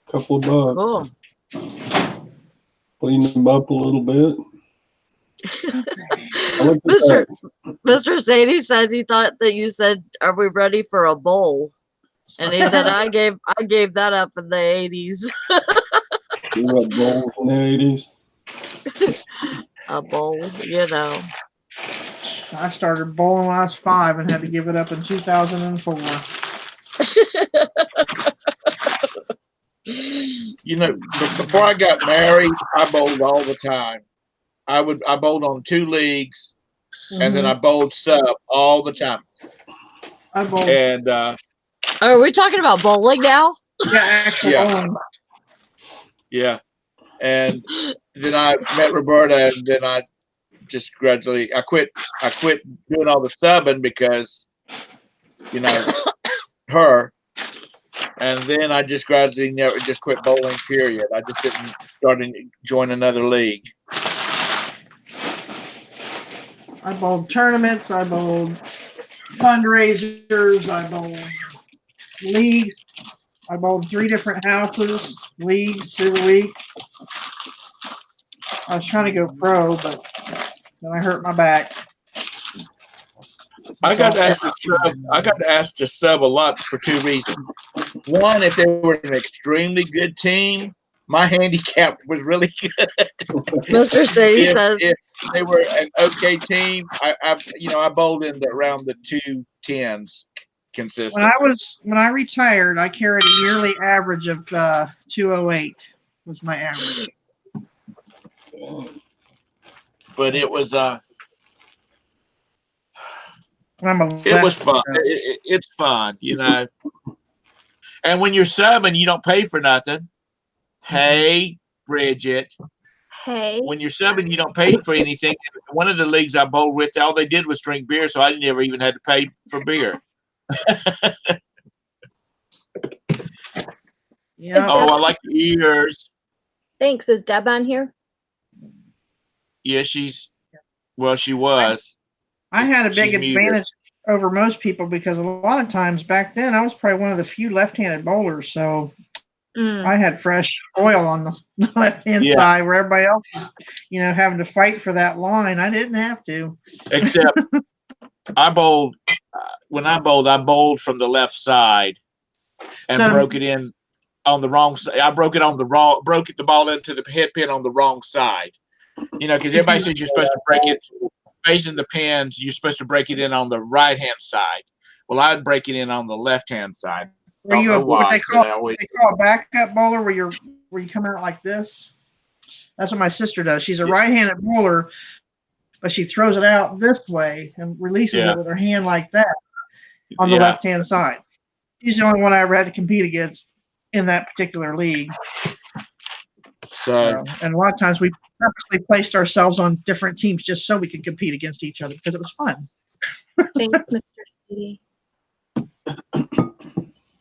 Speaker 3: a couple of bucks.
Speaker 1: Cool.
Speaker 3: Cleaned them up a little bit. I looked at
Speaker 1: Mr. Sadie said he thought that you said, "Are we ready for a bowl?" And he said, "I gave that up in the 80s."
Speaker 3: You had bowls in the 80s.
Speaker 1: A bowl, you know.
Speaker 4: I started bowling when I was 5 and had to give it up in 2004.
Speaker 5: Before I got married, I bowled all the time. I bowled on 2 leagues, and then I bowled sub all the time.
Speaker 4: I bowled.
Speaker 5: And
Speaker 1: Are we talking about bowling now?
Speaker 4: Yeah, actual
Speaker 5: Yeah.
Speaker 4: bowling.
Speaker 5: yeah, and then I met Roberta, and then I just gradually I quit doing all the subbing because her, and then I just gradually just quit bowling. Period. I just didn't start and join another league.
Speaker 4: I bowled tournaments. I bowled fundraisers. I bowled leagues. I bowled 3 different houses, leagues through the week. I was trying to go pro, but then I hurt my back.
Speaker 5: I got asked to sub a lot for 2 reasons. One, if they were an extremely good team, my handicap was really good.
Speaker 1: Mr. Sadie says,
Speaker 5: If they were an okay team, I bowled in around the 210s consistently.
Speaker 4: When I retired, I carried a yearly average of 208 was my average.
Speaker 5: But it was
Speaker 4: It
Speaker 5: was fun. It's fun, And when you're subbing, you don't pay for nothing. Hey, Bridget.
Speaker 7: Hey.
Speaker 5: When you're subbing, you don't pay for anything. One of the leagues I bowled with, all they did was drink beer, so I never even had to pay for beer.
Speaker 4: Yeah.
Speaker 5: Oh, I like your ears.
Speaker 7: Thanks. Is Deb on here?
Speaker 5: Yeah, she was.
Speaker 4: I had a big
Speaker 5: She's muted.
Speaker 4: advantage over most people because a lot of times back then I was probably one of the few left-handed bowlers, so I had fresh oil on the left-hand side where everybody else was, having to fight for that line. I didn't have to.
Speaker 5: Except I bowled. When I bowled from the left side and broke it in on the wrong side. I broke the ball into the head pin on the wrong side. Because everybody says you're supposed to break it facing the pins. You're supposed to break it in on the right-hand side. Well, I'd break it in on the left-hand side.
Speaker 4: Were you what they call a backup bowler, where you come out like this? That's what my sister does. She's a right-handed bowler, but she throws it out this way and releases it with her hand like that on the left-hand side. She's the only one I ever had to compete against in that particular league.
Speaker 5: So,
Speaker 4: and a lot of times we purposely placed ourselves on different teams just so we could compete against each other because it was fun.
Speaker 7: Thanks, Mr. Speedy.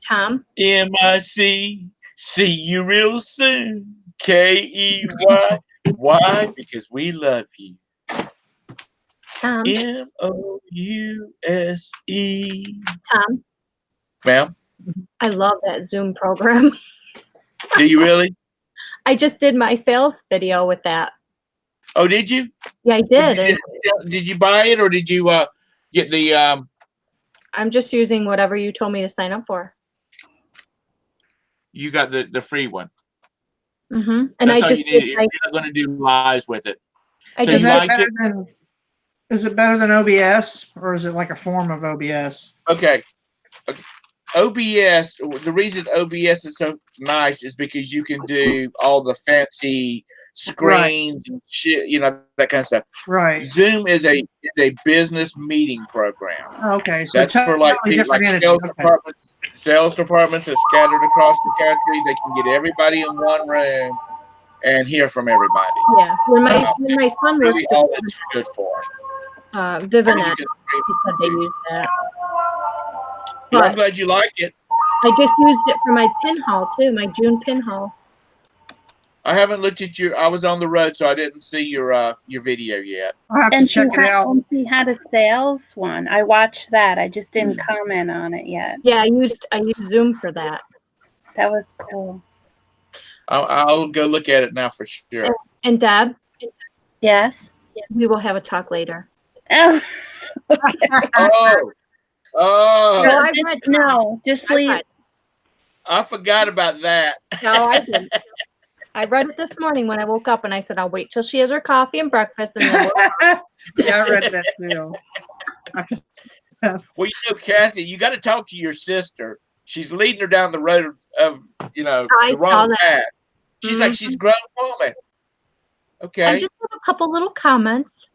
Speaker 7: Tom?
Speaker 5: MIC, see you real soon. KEY. Why? Because we love you.
Speaker 7: Tom?
Speaker 5: MOUSE.
Speaker 7: Tom?
Speaker 5: Ma'am?
Speaker 7: I love that Zoom program.
Speaker 5: Do you really?
Speaker 7: I just did my sales video with that.
Speaker 5: Oh, did you?
Speaker 7: Yeah, I did.
Speaker 5: Did you buy it or did you get the
Speaker 7: I'm just using whatever you told me to sign up for.
Speaker 5: You got the free one.
Speaker 7: Mm-hmm. And
Speaker 5: That's
Speaker 7: I just
Speaker 5: you're not going to do lives with it.
Speaker 7: So
Speaker 4: is it better than OBS, or is it like a form of OBS?
Speaker 5: Okay. OBS, the reason OBS is so nice is because you can do all the fancy screens and shit, that kind of stuff.
Speaker 4: Right.
Speaker 5: Zoom is a business meeting program.
Speaker 4: Okay. So
Speaker 5: that's for like sales departments are scattered across the country. They can get everybody in one room and hear from everybody.
Speaker 7: Yeah. When my son
Speaker 5: really all it's good for.
Speaker 7: Vivinet, he said they used that.
Speaker 5: But I'm glad you like it.
Speaker 7: I just used it for my pinhole too, my June pinhole.
Speaker 5: I haven't looked at I was on the road, so I didn't see your video yet.
Speaker 4: I'll have to check it out.
Speaker 2: And he had a sales one. I watched that. I just didn't comment on it yet.
Speaker 7: Yeah, I used Zoom for that.
Speaker 2: That was cool.
Speaker 5: I'll go look at it now for sure.
Speaker 7: And Deb?
Speaker 2: Yes?
Speaker 7: We will have a talk later.
Speaker 2: Oh.
Speaker 5: Oh.
Speaker 2: No, just leave.
Speaker 5: I forgot about that.
Speaker 7: No, I didn't. I read it this morning when I woke up, and I said, I'll wait till she has her coffee and breakfast. And then
Speaker 4: yeah, I read that too.
Speaker 5: Well, Kathy, you got to talk to your sister. She's leading her down the road of the wrong path. She's like, she's a grown woman. Okay.
Speaker 7: I just have a couple little comments.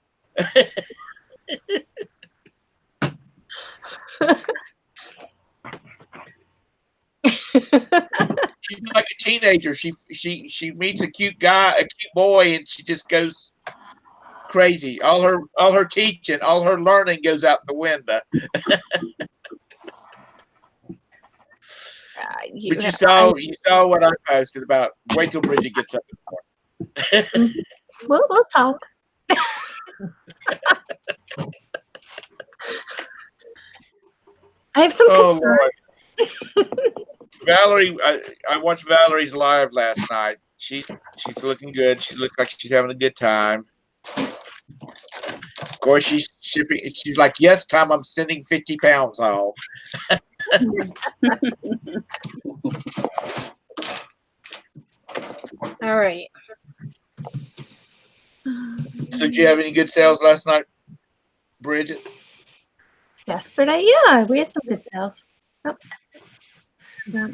Speaker 5: She's like a teenager. She meets a cute boy, and she just goes crazy. All her teaching, all her learning goes out the window. But you saw what I posted about. Wait till Bridget gets up in the morning.
Speaker 7: We'll talk. I have some concerns.
Speaker 5: Valerie, I watched Valerie's live last night. She's looking good. She looks like she's having a good time. Of course, she's shipping. She's like, yes, Tom, I'm sending 50 pounds home.
Speaker 7: All right.
Speaker 5: So, did you have any good sales last night, Bridget?
Speaker 7: Yesterday, yeah, we had some good sales. Oh. Yeah.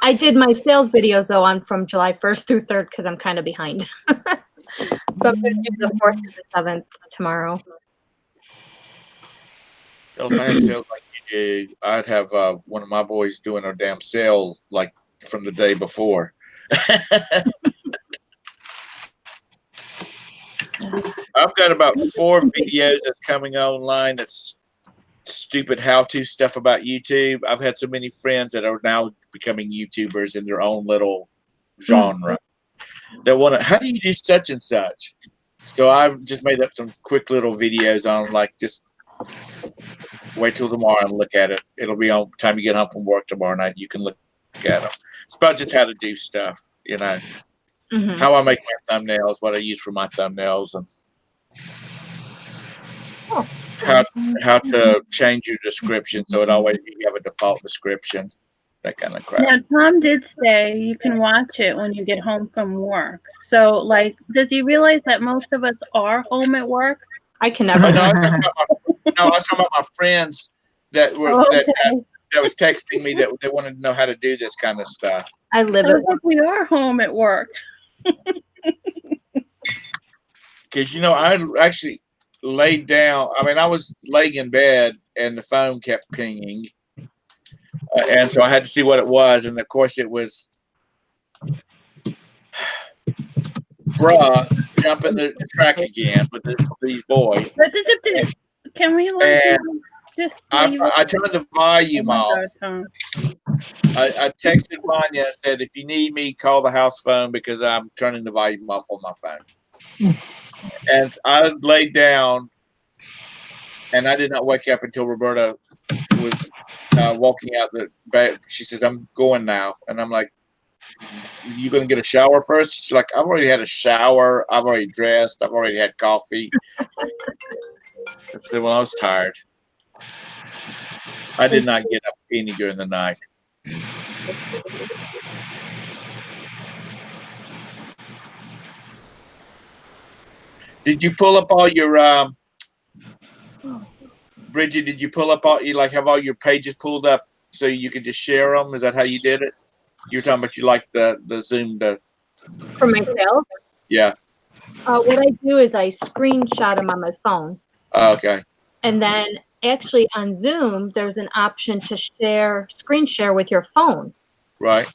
Speaker 7: I did my sales videos though from July 1st through 3rd because I'm kind of behind. So I'm going to do the 4th and the 7th tomorrow.
Speaker 5: Well, if I had sales like you did, I'd have one of my boys doing a damn sale like from the day before. I've got about 4 videos that's coming online. That's stupid how-to stuff about YouTube. I've had so many friends that are now becoming YouTubers in their own little genre. They want to, how do you do such and such? So I've just made up some quick little videos on like just wait till tomorrow and look at it. It'll be on time you get home from work tomorrow night. You can look at them. It's about just how to do stuff, you know,
Speaker 7: Mhm.
Speaker 5: how I make my thumbnails, what I use for my thumbnails, and
Speaker 7: Oh.
Speaker 5: how to change your description so it always you have a default description, that kind of crap.
Speaker 2: Now, Tom did say you can watch it when you get home from work. So, like, does he realize that most of us are home at work?
Speaker 7: I can never.
Speaker 5: No, I was talking about my friends that were
Speaker 2: Okay.
Speaker 5: that was texting me that they wanted to know how to do this kind of stuff.
Speaker 7: I live
Speaker 2: Sounds
Speaker 7: it.
Speaker 2: like we are home at work.
Speaker 5: Because I actually laid down. I mean, I was laying in bed and the phone kept pinging, and so I had to see what it was. And of course, it was bruh jumping the track again with these boys.
Speaker 2: Can we look?
Speaker 5: And
Speaker 2: Just
Speaker 5: I turned the volume off.
Speaker 2: Tom.
Speaker 5: I texted Vanya and said, if you need me, call the house phone because I'm turning the volume off on my phone. And I laid down, and I did not wake up until Roberta was walking out the bed. She says, I'm going now. And I'm like, you going to get a shower first? She's like, I've already had a shower. I've already dressed. I've already had coffee. I said, well, I was tired. I did not get up any during the night. Did you pull up all your Bridget? Did you pull up all you have all your pages pulled up so you could just share them? Is that how you did it? You were talking about you like the Zoom
Speaker 7: For my sales?
Speaker 5: Yeah.
Speaker 7: What I do is I screenshot them on my phone.
Speaker 5: Okay.
Speaker 7: And then actually on Zoom, there's an option to screen share with your phone.
Speaker 5: Right.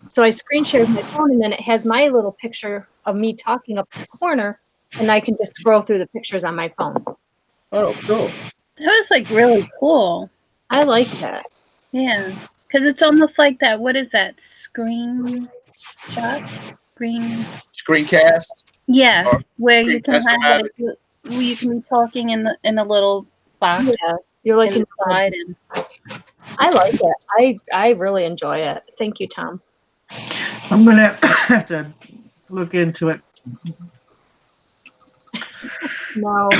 Speaker 7: So I screen shared my phone, and then it has my little picture of me talking up in the corner, and I can just scroll through the pictures on my phone.
Speaker 5: Oh, cool.
Speaker 2: That was like really cool.
Speaker 7: I like that.
Speaker 2: Yeah, because it's almost like that. What is that? Screencast?
Speaker 5: Screencast?
Speaker 2: Yeah,
Speaker 5: Or
Speaker 2: where you can
Speaker 5: screencast
Speaker 2: have where you can be talking in a little box.
Speaker 7: Yeah, you're like
Speaker 2: inside, and
Speaker 7: I like it. I really enjoy it. Thank you, Tom.
Speaker 4: I'm gonna have to look into it.
Speaker 7: No,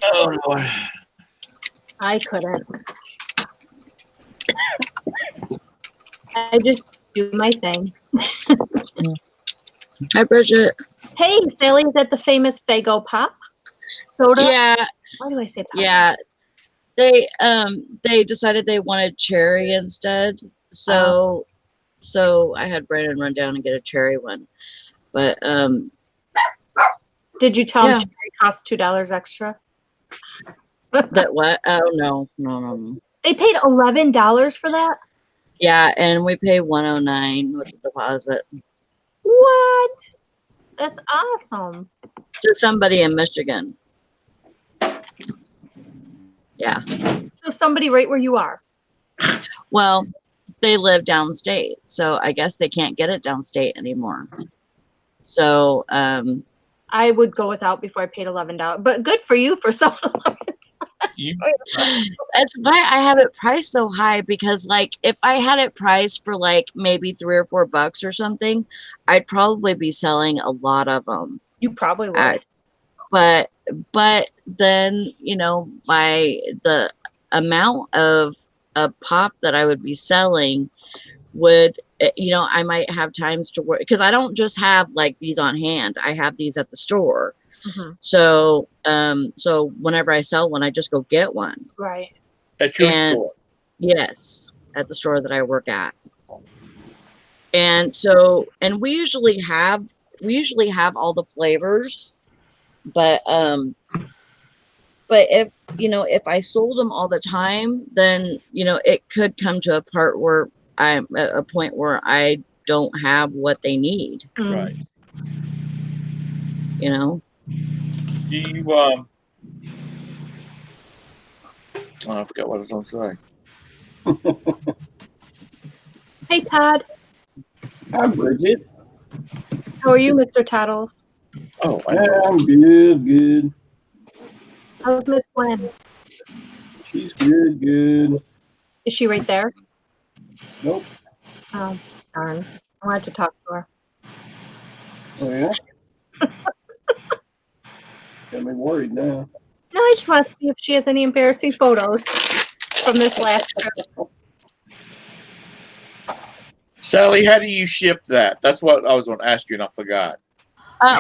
Speaker 5: Oh Lord.
Speaker 7: I couldn't. I just do my thing.
Speaker 1: Hi, Bridget.
Speaker 7: Hey, Sally, is that the famous Faygo Pop soda?
Speaker 1: Yeah,
Speaker 7: Why do I say pop?
Speaker 1: yeah. They decided they wanted cherry instead, so I had Brandon run down and get a cherry one. But
Speaker 7: Did you tell
Speaker 1: Yeah.
Speaker 7: them cherry costs $2 extra?
Speaker 1: that what? Oh no.
Speaker 7: They paid $11 for that?
Speaker 1: Yeah, and we pay $109 with the deposit
Speaker 7: What? That's awesome.
Speaker 1: to somebody in Michigan. Yeah.
Speaker 7: So somebody right where you are.
Speaker 1: Well, they live downstate, so I guess they can't get it downstate anymore. So,
Speaker 7: I would go without before I paid $11. But good for you for selling.
Speaker 1: that's why I have it priced so high, because like if I had it priced for like maybe $3 or $4 or something, I'd probably be selling a lot of them.
Speaker 7: You probably would.
Speaker 1: But then the amount of a pop that I would be selling would, I might have times to work, because I don't just have like these on hand. I have these at the store.
Speaker 7: Mm-hmm.
Speaker 1: So whenever I sell one, I just go get one.
Speaker 7: Right.
Speaker 5: At your store?
Speaker 1: Yes, at the store that I work at. And we usually have all the flavors, but if I sold them all the time, then it could come to a point where I don't have what they need.
Speaker 5: Right. Do you I forgot what I was going to say.
Speaker 7: Hey, Todd.
Speaker 3: Hi, Bridget.
Speaker 7: How are you, Mr. Toddles?
Speaker 5: Oh, I
Speaker 3: Yeah,
Speaker 5: know.
Speaker 3: I'm good.
Speaker 7: How's Miss Gwen?
Speaker 3: She's good.
Speaker 7: Is she right there?
Speaker 3: Nope.
Speaker 7: Oh, darn. I wanted to talk to her.
Speaker 3: Oh, yeah? Got me worried now.
Speaker 7: No, I just want to see if she has any embarrassing photos from this last trip.
Speaker 5: Sally, how do you ship that? That's what I was going to ask you, and I forgot.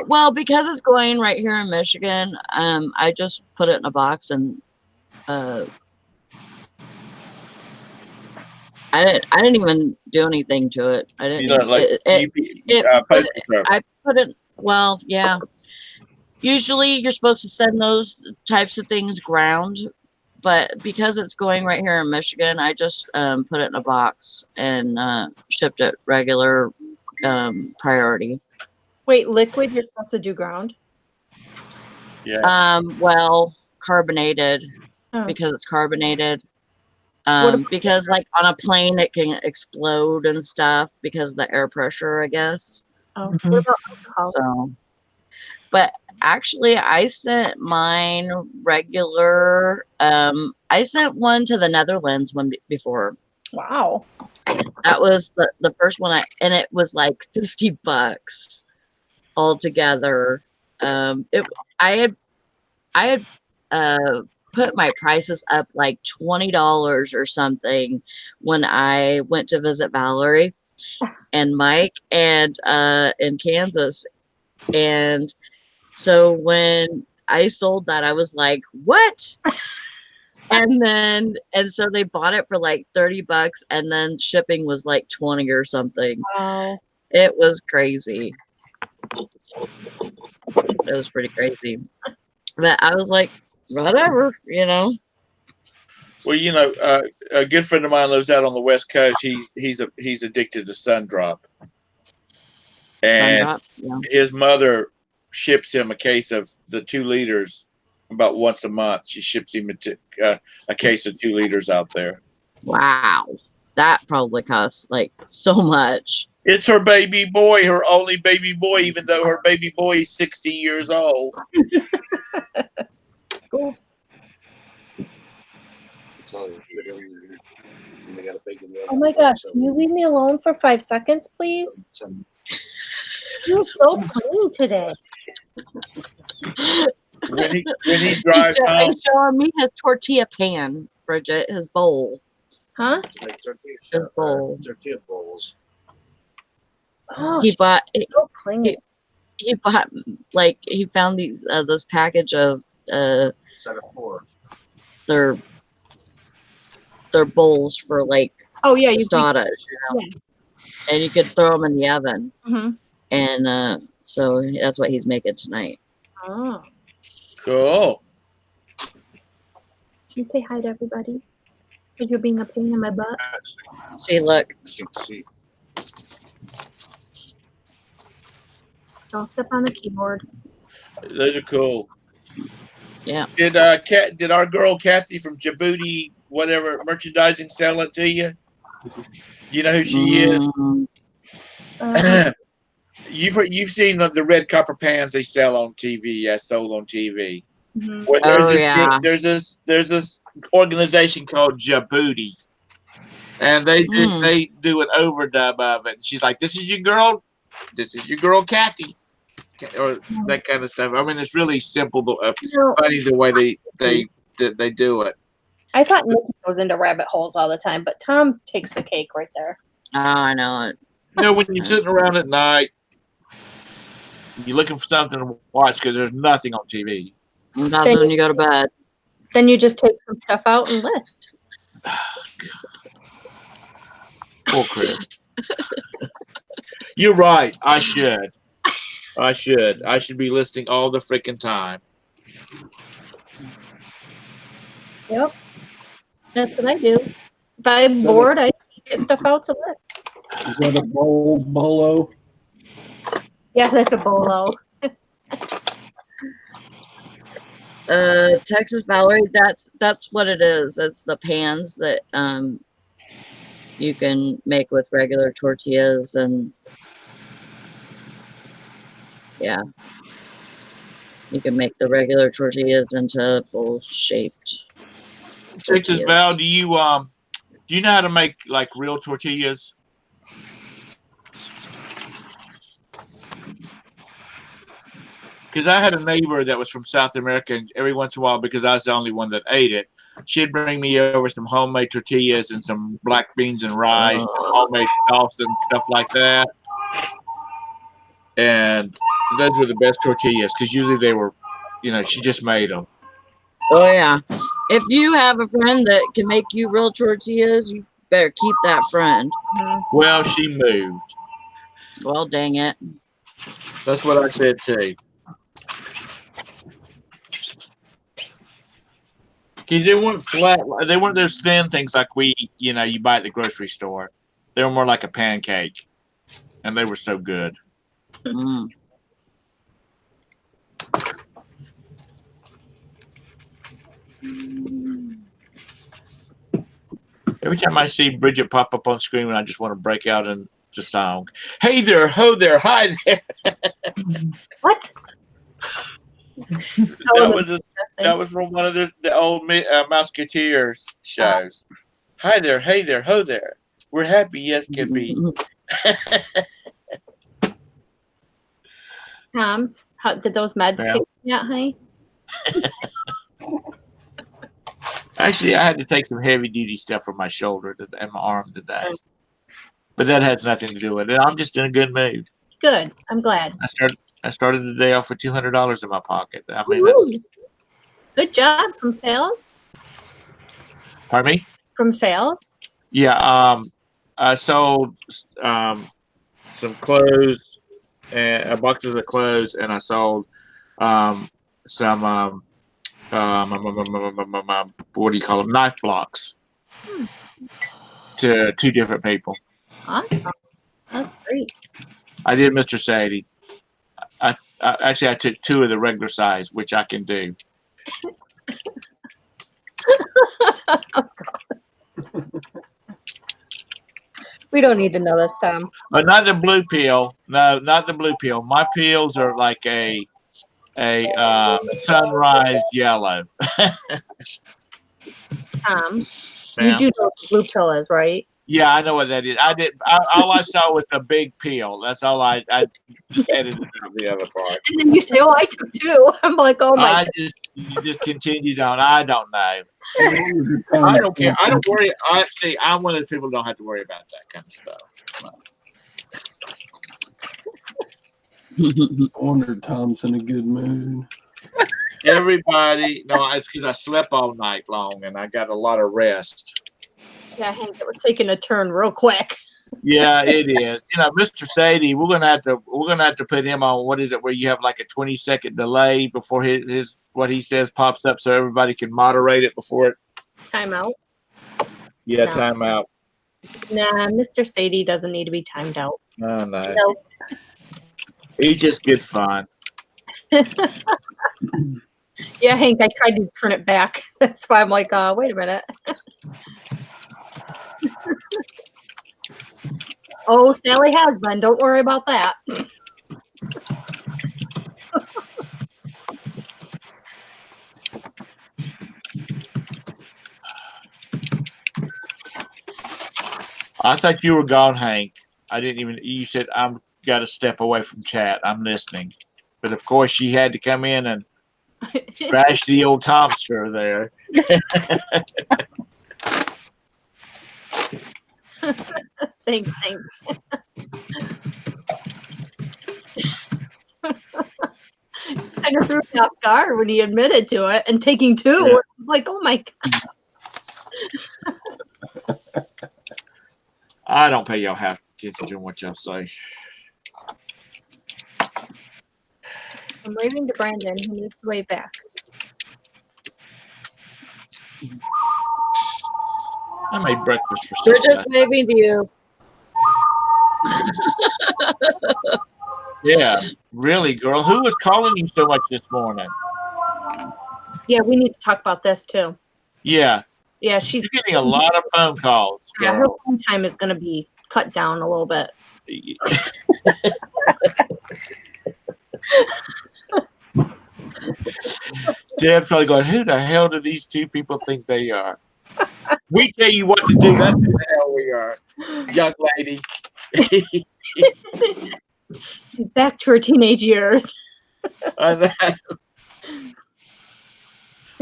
Speaker 1: Well, because it's going right here in Michigan, I just put it in a box and I didn't even do anything to it. I didn't.
Speaker 5: You know, like postal service.
Speaker 1: I put it. Well, yeah. Usually, you're supposed to send those types of things ground, but because it's going right here in Michigan, I just put it in a box and shipped it regular priority.
Speaker 7: Wait, liquid? You're supposed to do ground?
Speaker 5: Yeah.
Speaker 1: Well, carbonated
Speaker 7: Oh.
Speaker 1: because it's carbonated.
Speaker 7: What about
Speaker 1: Because like on a plane, it can explode and stuff because of the air pressure, I guess.
Speaker 7: Oh, what about alcohol?
Speaker 1: So, but actually, I sent mine regular. I sent one to the Netherlands before.
Speaker 7: Wow.
Speaker 1: That was the first one and it was like $50 altogether. I had put my prices up like $20 or something when I went to visit Valerie and Mike and in Kansas. And so when I sold that, I was like, what? and so they bought it for like $30 and then shipping was like 20 or something.
Speaker 7: Wow.
Speaker 1: It was crazy. It was pretty crazy. But I was like, whatever, you know.
Speaker 5: Well, you know, a good friend of mine lives out on the West Coast. He's addicted to Sundrop, and
Speaker 1: Sun drop, yeah.
Speaker 5: his mother ships him a case of the 2 liters about once a month. She ships him a case of 2 liters out there.
Speaker 1: Wow. That probably costs like so much.
Speaker 5: It's her baby boy, her only baby boy, even though her baby boy is 60 years old.
Speaker 7: Cool. Oh my gosh, can you leave me alone for 5 seconds, please? You're so clean today.
Speaker 5: When he drives
Speaker 1: He's
Speaker 5: home,
Speaker 1: showing me his tortilla pan, Bridget, his bowl.
Speaker 7: Huh?
Speaker 1: His bowl.
Speaker 6: Tortilla bowls.
Speaker 7: Oh,
Speaker 1: He bought
Speaker 7: so clean.
Speaker 1: he bought like he found this package of
Speaker 6: Set of 4.
Speaker 1: their bowls for like
Speaker 7: Oh yeah, you
Speaker 1: tostadas, you know, and you could throw them in the oven.
Speaker 7: Mm-hmm.
Speaker 1: And so that's what he's making tonight.
Speaker 7: Oh.
Speaker 5: cool.
Speaker 7: Can you say hi to everybody? Because you're being a pain in my butt.
Speaker 1: See, look,
Speaker 7: Don't step on the keyboard.
Speaker 5: Those are cool.
Speaker 1: yeah.
Speaker 5: Did our girl Kathy from Djibouti whatever merchandising sell it to you? Do you know who she is? You've seen the red copper pans they sell on TV. Yeah, sold on TV.
Speaker 7: Mm-hmm.
Speaker 5: Well,
Speaker 1: Oh, yeah.
Speaker 5: There's this organization called Djibouti, and they do an overdub of it. And she's like, "This is your girl. This is your girl Kathy," or that kind of stuff. I mean, it's really simple, funny the way they do it.
Speaker 7: I thought Nikki goes into rabbit holes all the time, but Tom takes the cake right there.
Speaker 1: Oh, I know it.
Speaker 5: You know, when you're sitting around at night, you're looking for something to watch because there's nothing on TV.
Speaker 1: And that's when you go to bed.
Speaker 7: Then you just take some stuff out and list.
Speaker 5: Poor Chris. You're right. I should be listening all the freaking time.
Speaker 7: Yep. That's what I do. If I'm bored, I get stuff out to list.
Speaker 3: Is that a bolo?
Speaker 7: Yeah, that's a bolo.
Speaker 1: Texas Valerie, that's what it is. It's the pans that you can make with regular tortillas and yeah. You can make the regular tortillas into full shaped
Speaker 5: Texas
Speaker 1: tortillas.
Speaker 5: Val, do you know how to make like real tortillas? Because I had a neighbor that was from South America, and every once in a while, because I was the only one that ate it, she'd bring me over some homemade tortillas and some black beans and rice, and homemade sauce and stuff like that. And those were the best tortillas because usually they were, she just made them.
Speaker 1: Oh yeah. If you have a friend that can make you real tortillas, you better keep that friend.
Speaker 5: Well, she moved.
Speaker 1: Well, dang it.
Speaker 5: That's what I said too. Because they weren't flat. They weren't those thin things like you buy at the grocery store. They were more like a pancake, and they were so good.
Speaker 1: Mm.
Speaker 5: Every time I see Bridget pop up on screen, I just want to break out into song. Hey there, ho there, hi there.
Speaker 7: What?
Speaker 5: That was from one of the old Musketeers shows. Hi there, hey there, ho there. We're happy, yes, can be.
Speaker 7: How did those meds kick you out, honey?
Speaker 5: Actually, I had to take some heavy duty stuff from my shoulder and my arm today. But that has nothing to do with it. I'm just in a good mood.
Speaker 7: Good. I'm glad.
Speaker 5: I started the day off with $200 in my pocket. I mean,
Speaker 7: good job from sales.
Speaker 5: Pardon me?
Speaker 7: From sales.
Speaker 5: Yeah. I sold some clothes and boxes of clothes, and I sold some what do you call them? Knife blocks to 2 different people.
Speaker 7: Awesome. That's great.
Speaker 5: I did Mr. Sadie. I took 2 of the regular size, which I can do.
Speaker 7: We don't need to know this, Tom.
Speaker 5: But not the blue pill. No, not the blue pill. My pills are like a sunrise yellow.
Speaker 7: Tom, you do know what the blue pill is, right?
Speaker 5: Yeah, I know what that is. All I saw was the big pill. That's all I just edited out the other part.
Speaker 7: And then you say, "Oh, I took 2." I'm like, "Oh my!"
Speaker 5: You just continued on. I don't know. I don't care. I don't worry. I'm one of those people who don't have to worry about that kind of stuff.
Speaker 3: I wonder Tom's in a good mood.
Speaker 5: Everybody, no, it's because I slept all night long and I got a lot of rest.
Speaker 7: Yeah, Hank, it was taking a turn real quick.
Speaker 5: Yeah, it is. Mr. Sadie, we're gonna have to put him on. What is it? Where you have like a 20-second delay before his what he says pops up, so everybody can moderate it before it.
Speaker 7: Time out.
Speaker 5: Yeah, no. Time out.
Speaker 7: Nah, Mr. Sadie doesn't need to be timed out.
Speaker 5: No. Nope. He's just good fun.
Speaker 7: Yeah, Hank, I tried to turn it back. That's why I'm like, wait a minute. Oh, Sally has been. Don't worry about that.
Speaker 5: I thought you were gone, Hank. I didn't even. You said I'm got to step away from chat. I'm listening, but of course she had to come in and bash the old Tomster there.
Speaker 7: Thanks. Kind of threw me off guard when he admitted to it and taking 2. Yeah. I'm like, oh my God.
Speaker 5: I don't pay y'all half attention to what y'all say.
Speaker 7: I'm waving to Brandon, who needs to wave back.
Speaker 5: I made breakfast for
Speaker 1: We're just waving to you.
Speaker 5: Yeah, really, girl. Who was calling you so much this morning?
Speaker 7: Yeah, we need to talk about this too.
Speaker 5: Yeah.
Speaker 7: Yeah,
Speaker 5: You're getting a lot of phone calls. Girl.
Speaker 7: Yeah, her phone time is going to be cut down a little bit.
Speaker 5: Deb's probably going, who the hell do these two people think they are? We tell you what to do. That's who the hell we are, young lady.
Speaker 7: She's back to her teenage years.
Speaker 2: Hey,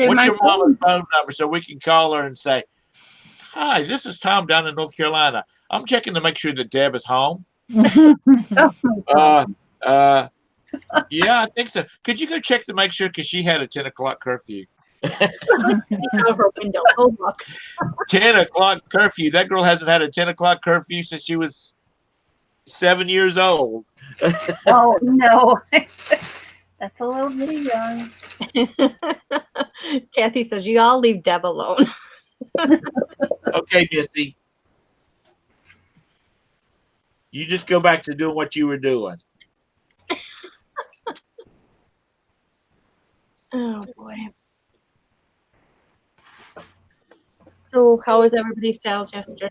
Speaker 5: What's
Speaker 2: my
Speaker 5: your mama's phone number so we can call her and say, hi, this is Tom down in North Carolina. I'm checking to make sure that Deb is home.
Speaker 2: oh my God.
Speaker 5: Yeah, I think so. Could you go check to make sure? Because she had a 10 o'clock curfew.
Speaker 7: Out of her window. Go look.
Speaker 5: 10 o'clock curfew. That girl hasn't had a 10 o'clock curfew since she was 7 years old.
Speaker 2: Oh no. That's a little bit young.
Speaker 7: Kathy says, you all leave Deb alone.
Speaker 5: Okay, Misty. You just go back to doing what you were doing.
Speaker 7: Oh boy. So how was everybody's sales yesterday?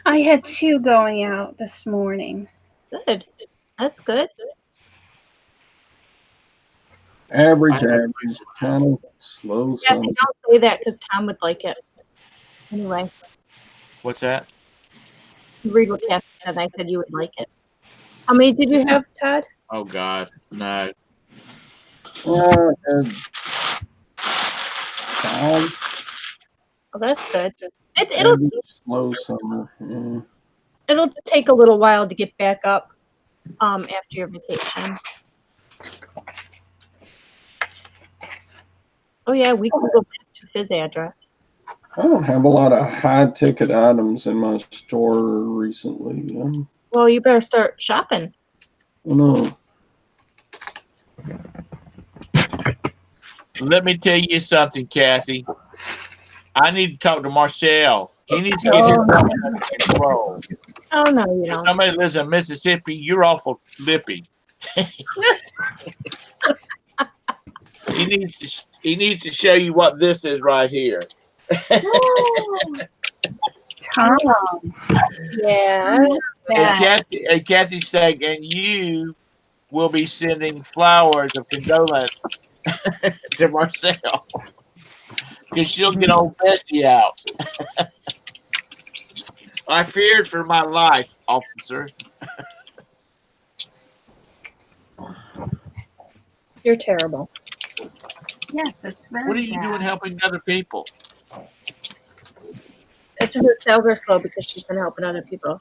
Speaker 2: I had 2 going out this morning.
Speaker 7: Good. That's good.
Speaker 3: Average, kind of slow.
Speaker 7: Kathy, don't say that because Tom would like it. Anyway,
Speaker 5: What's that?
Speaker 7: read what Kathy said. I said you would like it. How many did you have, Todd?
Speaker 5: Oh, God. No.
Speaker 7: Oh, that's good. It'll
Speaker 3: slow summer. Yeah.
Speaker 7: it'll take a little while to get back up after your vacation. Oh yeah, we can go back to his address.
Speaker 3: I don't have a lot of high ticket items in my store recently.
Speaker 7: Well, you better start shopping.
Speaker 3: No.
Speaker 5: Let me tell you something, Kathy. I need to talk to Marcel. He needs to get his woman under control.
Speaker 7: Oh no, you
Speaker 5: If
Speaker 7: don't.
Speaker 5: somebody lives in Mississippi, you're awful lippy. He needs to show you what this is right here.
Speaker 2: Tom.
Speaker 7: Yeah.
Speaker 5: And Kathy's saying, and you will be sending flowers of condolence to Marcel because she'll get old Bessie out. I feared for my life, officer.
Speaker 7: You're terrible.
Speaker 2: Yes, it's very
Speaker 5: What are you
Speaker 2: bad.
Speaker 5: doing helping other people?
Speaker 7: It's her sales are slow because she's been helping other people.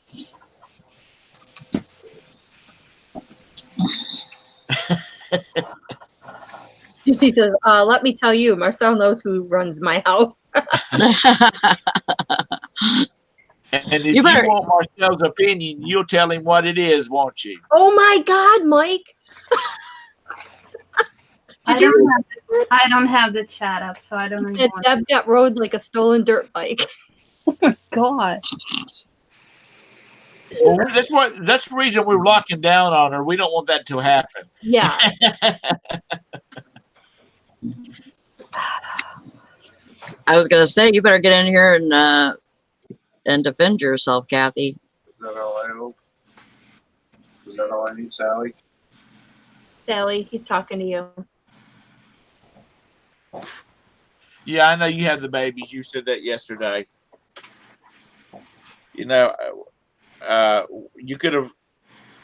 Speaker 7: She says, let me tell you, Marcel knows who runs my house.
Speaker 5: And if you want Marcel's opinion, you'll tell him what it is, won't you?
Speaker 7: Oh my God, Mike.
Speaker 2: I don't have the chat up, so I don't know.
Speaker 7: Deb got rode like a stolen dirt bike.
Speaker 2: God.
Speaker 5: Well, that's the reason we're locking down on her. We don't want that to happen.
Speaker 7: Yeah.
Speaker 1: I was gonna say you better get in here and defend yourself, Kathy.
Speaker 6: Is that all I hope? Is that all I need, Sally?
Speaker 7: Sally, he's talking to you.
Speaker 5: Yeah, I know you have the babies. You said that yesterday. You know, you could have.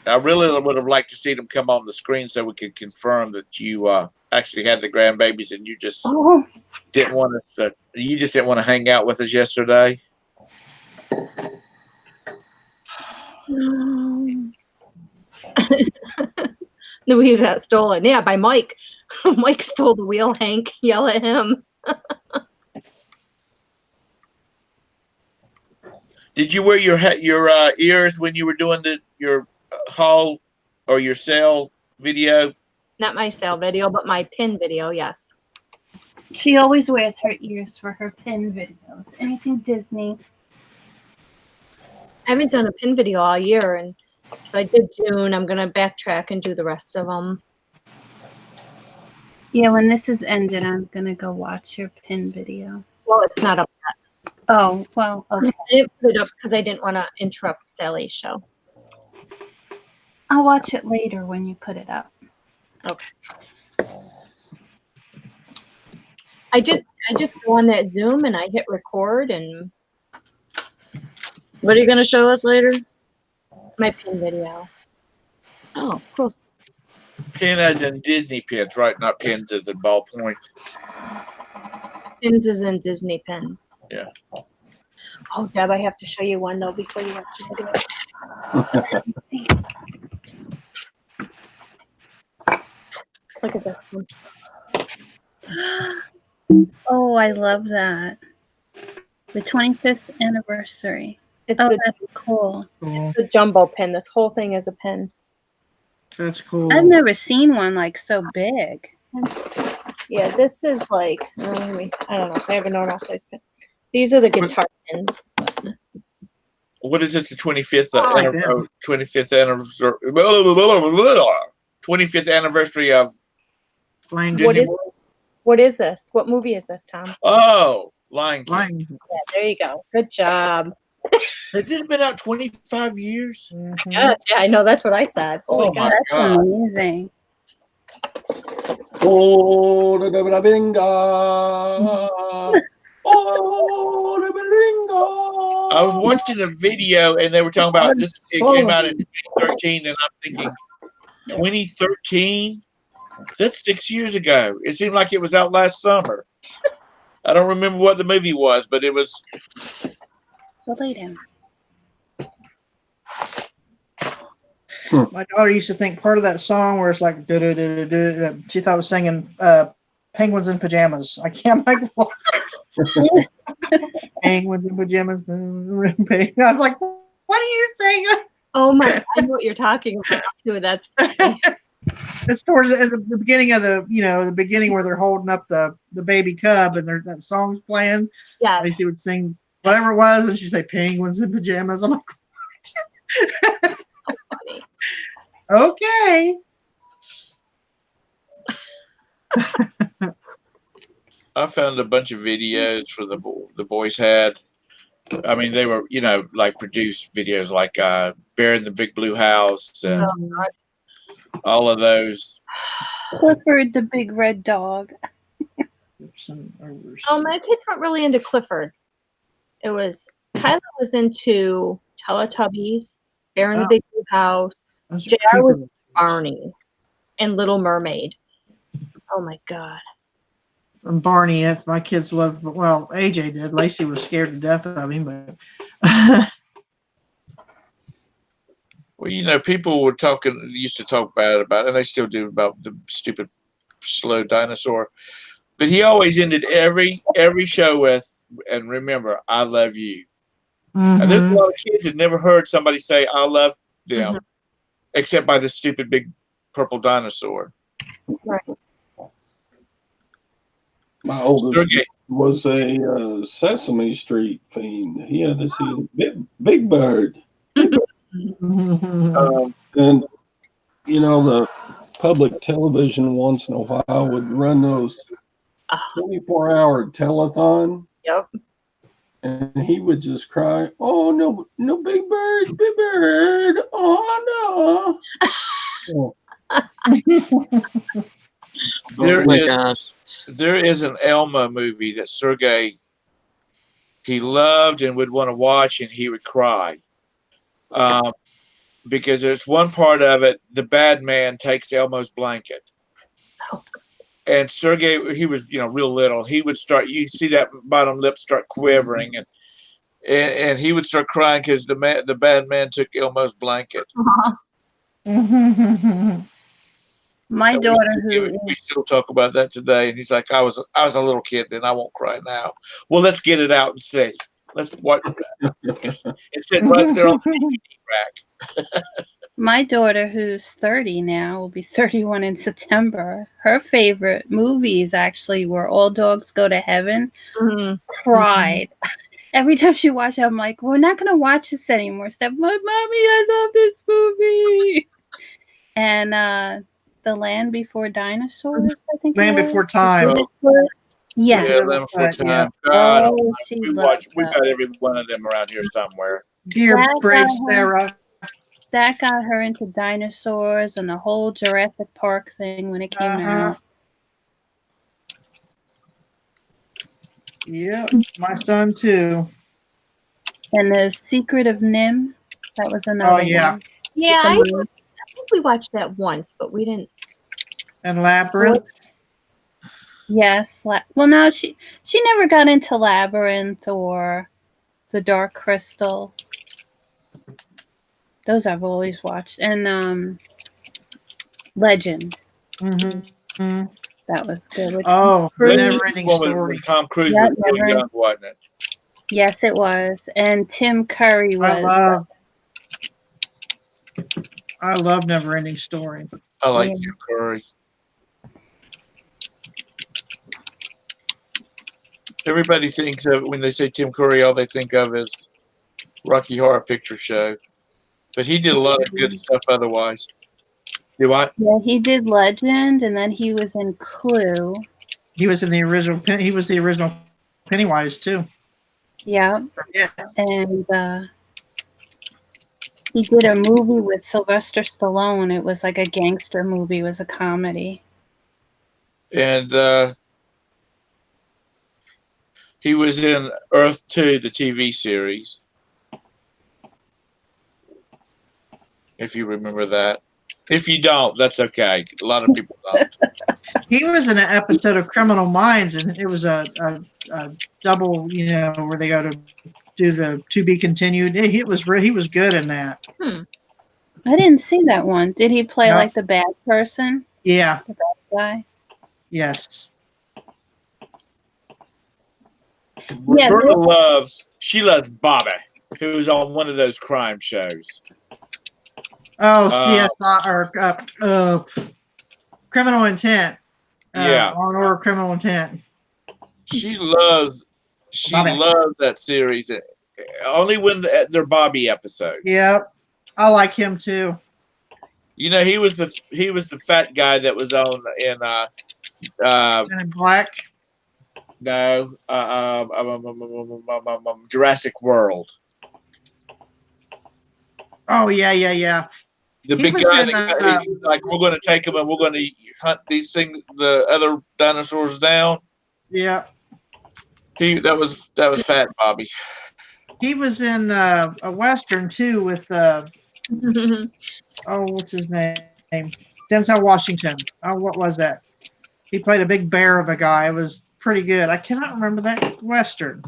Speaker 5: I really would have liked to see them come on the screen so we could confirm that you actually had the grandbabies and you just didn't want us to. You just didn't want to hang out with us yesterday.
Speaker 7: The wheel got stolen. Yeah, by Mike. Mike stole the wheel, Hank. Yell at him.
Speaker 5: Did you wear your ears when you were doing your haul or your sale video?
Speaker 7: Not my sale video, but my pin video, yes.
Speaker 2: She always wears her ears for her pin videos. Anything Disney.
Speaker 7: I haven't done a pin video all year, and so I did June. I'm gonna backtrack and do the rest of them.
Speaker 2: Yeah, when this is ended, I'm gonna go watch your pin video.
Speaker 7: Well, it's not up yet.
Speaker 2: Oh, well, okay.
Speaker 7: I didn't put it up because I didn't want to interrupt Sally's show.
Speaker 2: I'll watch it later when you put it up.
Speaker 7: Okay. I just go on that Zoom and I hit record and
Speaker 1: What are you going to show us later?
Speaker 7: my pin video.
Speaker 1: Oh, cool.
Speaker 5: Pin as in Disney pins, right? Not pins as in ballpoints.
Speaker 7: Pins is in Disney pins.
Speaker 5: Yeah.
Speaker 7: Oh, Deb, I have to show you one though before you watch the video. Look at this one.
Speaker 2: Oh, I love that. The 25th anniversary.
Speaker 7: It's
Speaker 2: Oh,
Speaker 7: the,
Speaker 2: that's cool.
Speaker 4: Cool.
Speaker 7: the jumbo pin. This whole thing is a pin.
Speaker 4: That's cool.
Speaker 2: I've never seen one like so big.
Speaker 7: Yeah, this is like, I don't know if I have a normal size pin. These are the guitar pins.
Speaker 5: What is it? The 25th
Speaker 4: I like
Speaker 5: anniversary. 25th anniversary of
Speaker 4: Flying
Speaker 7: What
Speaker 4: Disney
Speaker 7: is-
Speaker 4: World.
Speaker 7: What is this? What movie is this, Tom?
Speaker 5: Lion King.
Speaker 4: Flying.
Speaker 7: Yeah, there you go. Good job.
Speaker 5: Has it been out 25 years?
Speaker 4: Mhm.
Speaker 7: Yeah, I know. That's what I said. Holy
Speaker 5: Oh my
Speaker 7: God.
Speaker 2: That's
Speaker 5: God.
Speaker 2: amazing.
Speaker 3: Oh, the binga. Oh, the binga.
Speaker 5: I was watching a video and they were talking about this. It came out in 2013, and I'm thinking, 2013? That's 6 years ago. It seemed like it was out last summer. I don't remember what the movie was, but it was.
Speaker 2: So lay down.
Speaker 4: My daughter used to think part of that song where it's like "du-du-du-du-du," she thought it was singing "Penguins in Pajamas." I can't make what. Penguins in pajamas. I was like, "What are you singing?"
Speaker 7: Oh my! I know what you're talking about too. That's funny.
Speaker 4: It's towards the beginning of the beginning where they're holding up the baby cub and that song's playing.
Speaker 7: Yes.
Speaker 4: Lacey would sing whatever it was, and she'd say "Penguins in Pajamas." I'm like,
Speaker 7: Funny.
Speaker 4: okay.
Speaker 5: I found a bunch of videos for the boys had. I mean, they were like produced videos, like Bear in the Big Blue House and all of those.
Speaker 2: Clifford the big red dog.
Speaker 7: Oh, my kids weren't really into Clifford. It was Kyla was into Teletubbies, Bear in the Big Blue House, JR was Barney, and Little Mermaid. Oh my God.
Speaker 4: And Barney, my kids loved. Well, AJ did. Lacey was scared to death of him, but
Speaker 5: Well, people used to talk bad about it, and they still do, about the stupid slow dinosaur. But he always ended every show with, "And remember, I love you." And there's a lot of kids that never heard somebody say "I love them," except by the stupid big purple dinosaur.
Speaker 7: Right.
Speaker 3: My oldest
Speaker 5: Sergey.
Speaker 3: was a Sesame Street fiend. He had to see Big Bird.
Speaker 5: Um,
Speaker 3: And, the public television once in a while would run those 24-hour telethon.
Speaker 7: Yep.
Speaker 3: And he would just cry, "Oh, no, Big Bird, Big Bird. Oh, no."
Speaker 5: There
Speaker 1: Oh my
Speaker 5: is-
Speaker 1: gosh.
Speaker 5: There is an Elmo movie that Sergey, he loved and would want to watch, and he would cry. Because there's one part of it, the bad man takes Elmo's blanket. And Sergey, he was, real little. He would start, you see that bottom lip start quivering, and he would start crying because the bad man took Elmo's blanket.
Speaker 2: My
Speaker 5: And
Speaker 2: daughter,
Speaker 5: we still talk about that today, and he's like, I was a little kid then, I won't cry now. Well, let's get it out and see. Let's watch that. It said right there on the DVD rack.
Speaker 2: my daughter, who's 30 now, will be 31 in September. Her favorite movies actually were All Dogs Go to Heaven. Cried. Every time she watched it, I'm like, we're not going to watch this anymore. Steph, Mommy, I love this movie. And The Land Before Dinosaurs, I think.
Speaker 4: Land
Speaker 2: it was.
Speaker 4: Before Time.
Speaker 2: Yeah.
Speaker 5: Yeah, Land Before
Speaker 4: Yeah.
Speaker 5: Time. God,
Speaker 2: Oh, she
Speaker 5: we
Speaker 2: loved
Speaker 5: got
Speaker 2: that.
Speaker 5: every one of them around here somewhere.
Speaker 4: Dear
Speaker 2: That
Speaker 4: brave
Speaker 2: got her-
Speaker 4: Sarah.
Speaker 2: That got her into dinosaurs and the whole Jurassic Park thing when it came out.
Speaker 4: Yep, my son too.
Speaker 2: And The Secret of Nim, that was another
Speaker 4: Oh yeah,
Speaker 2: one.
Speaker 7: Yeah, I
Speaker 2: The
Speaker 7: think we watched that once, but we didn't.
Speaker 4: and Labyrinth.
Speaker 2: Yes. Well, no, she never got into Labyrinth or The Dark Crystal. Those I've always watched. And Legend.
Speaker 4: Mm-hmm.
Speaker 2: That was good. With
Speaker 4: Oh, the
Speaker 2: Cruise.
Speaker 4: never-ending story.
Speaker 5: Tom Cruise
Speaker 2: Yeah,
Speaker 5: was real young, wasn't it?
Speaker 2: Yes, it was. And Tim Curry was.
Speaker 4: I love Never-ending Story.
Speaker 5: I like
Speaker 2: Yeah.
Speaker 5: Tim Curry. Everybody thinks of, when they say Tim Curry, all they think of is Rocky Horror Picture Show. But he did a lot of good stuff otherwise. Do I?
Speaker 2: Yeah, he did Legend, and then he was in Clue.
Speaker 4: He was in the original. He was the original Pennywise too.
Speaker 2: Yeah.
Speaker 4: Yeah.
Speaker 2: And he did a movie with Sylvester Stallone. It was like a gangster movie. It was a comedy.
Speaker 5: And he was in Earth 2, the TV series. If you remember that. If you don't, that's okay. A lot of people don't.
Speaker 4: He was in an episode of Criminal Minds, and it was a double, where they go to do the To Be Continued. He was good in that.
Speaker 2: I didn't see that one. Did he play like the bad person?
Speaker 4: Yeah.
Speaker 2: The bad guy?
Speaker 4: Yes.
Speaker 5: Roberta loves Bobby, who's on one of those crime shows.
Speaker 4: Oh, CSI or Criminal Intent.
Speaker 5: Yeah.
Speaker 4: On Order of Criminal Intent.
Speaker 5: She loves that series. Only when they're Bobby episodes.
Speaker 4: Yep. I like him too.
Speaker 5: He was the fat guy that was on in
Speaker 4: Men in Black.
Speaker 5: No, Jurassic World.
Speaker 4: Oh yeah.
Speaker 5: The big guy that he's like, we're going to take him and we're going to hunt these things, the other dinosaurs down.
Speaker 4: Yeah.
Speaker 5: That was Fat Bobby.
Speaker 4: He was in a Western too with what's his name? Denzel Washington. Oh, what was that? He played a big bear of a guy. It was pretty good. I cannot remember that Western.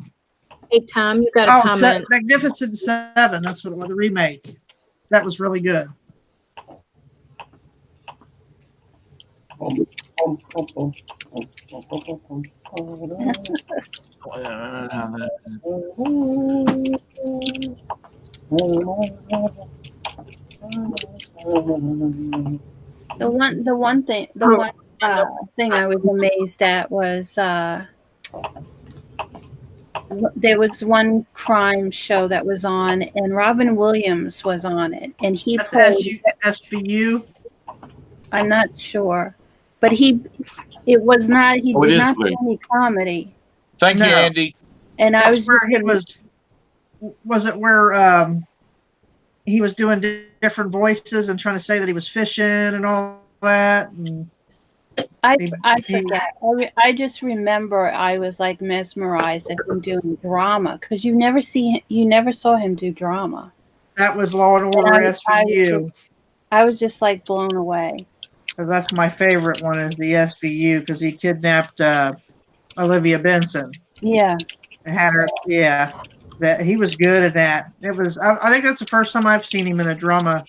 Speaker 7: Hey Tom, you got a comment.
Speaker 4: Magnificent Seven. That's what it was. The remake. That was really good.
Speaker 2: The one thing I was amazed at was there was one crime show that was on, and Robin Williams was on it, and he played
Speaker 4: SVU.
Speaker 2: I'm not sure, but he did not do any comedy.
Speaker 5: Thank you, Andy.
Speaker 2: And
Speaker 4: that's
Speaker 2: I was
Speaker 4: where was it where he was doing different voices and trying to say that he was fishing and all that. And
Speaker 2: I forget. I just remember I was like mesmerized at him doing drama because you never saw him do drama.
Speaker 4: That was Law and Order SVU.
Speaker 2: I was just like blown away.
Speaker 4: Because that's my favorite one is the SVU because he kidnapped Olivia Benson.
Speaker 2: Yeah.
Speaker 4: And had her. Yeah. That he was good at that. It was. I think that's the first time I've seen him in a drama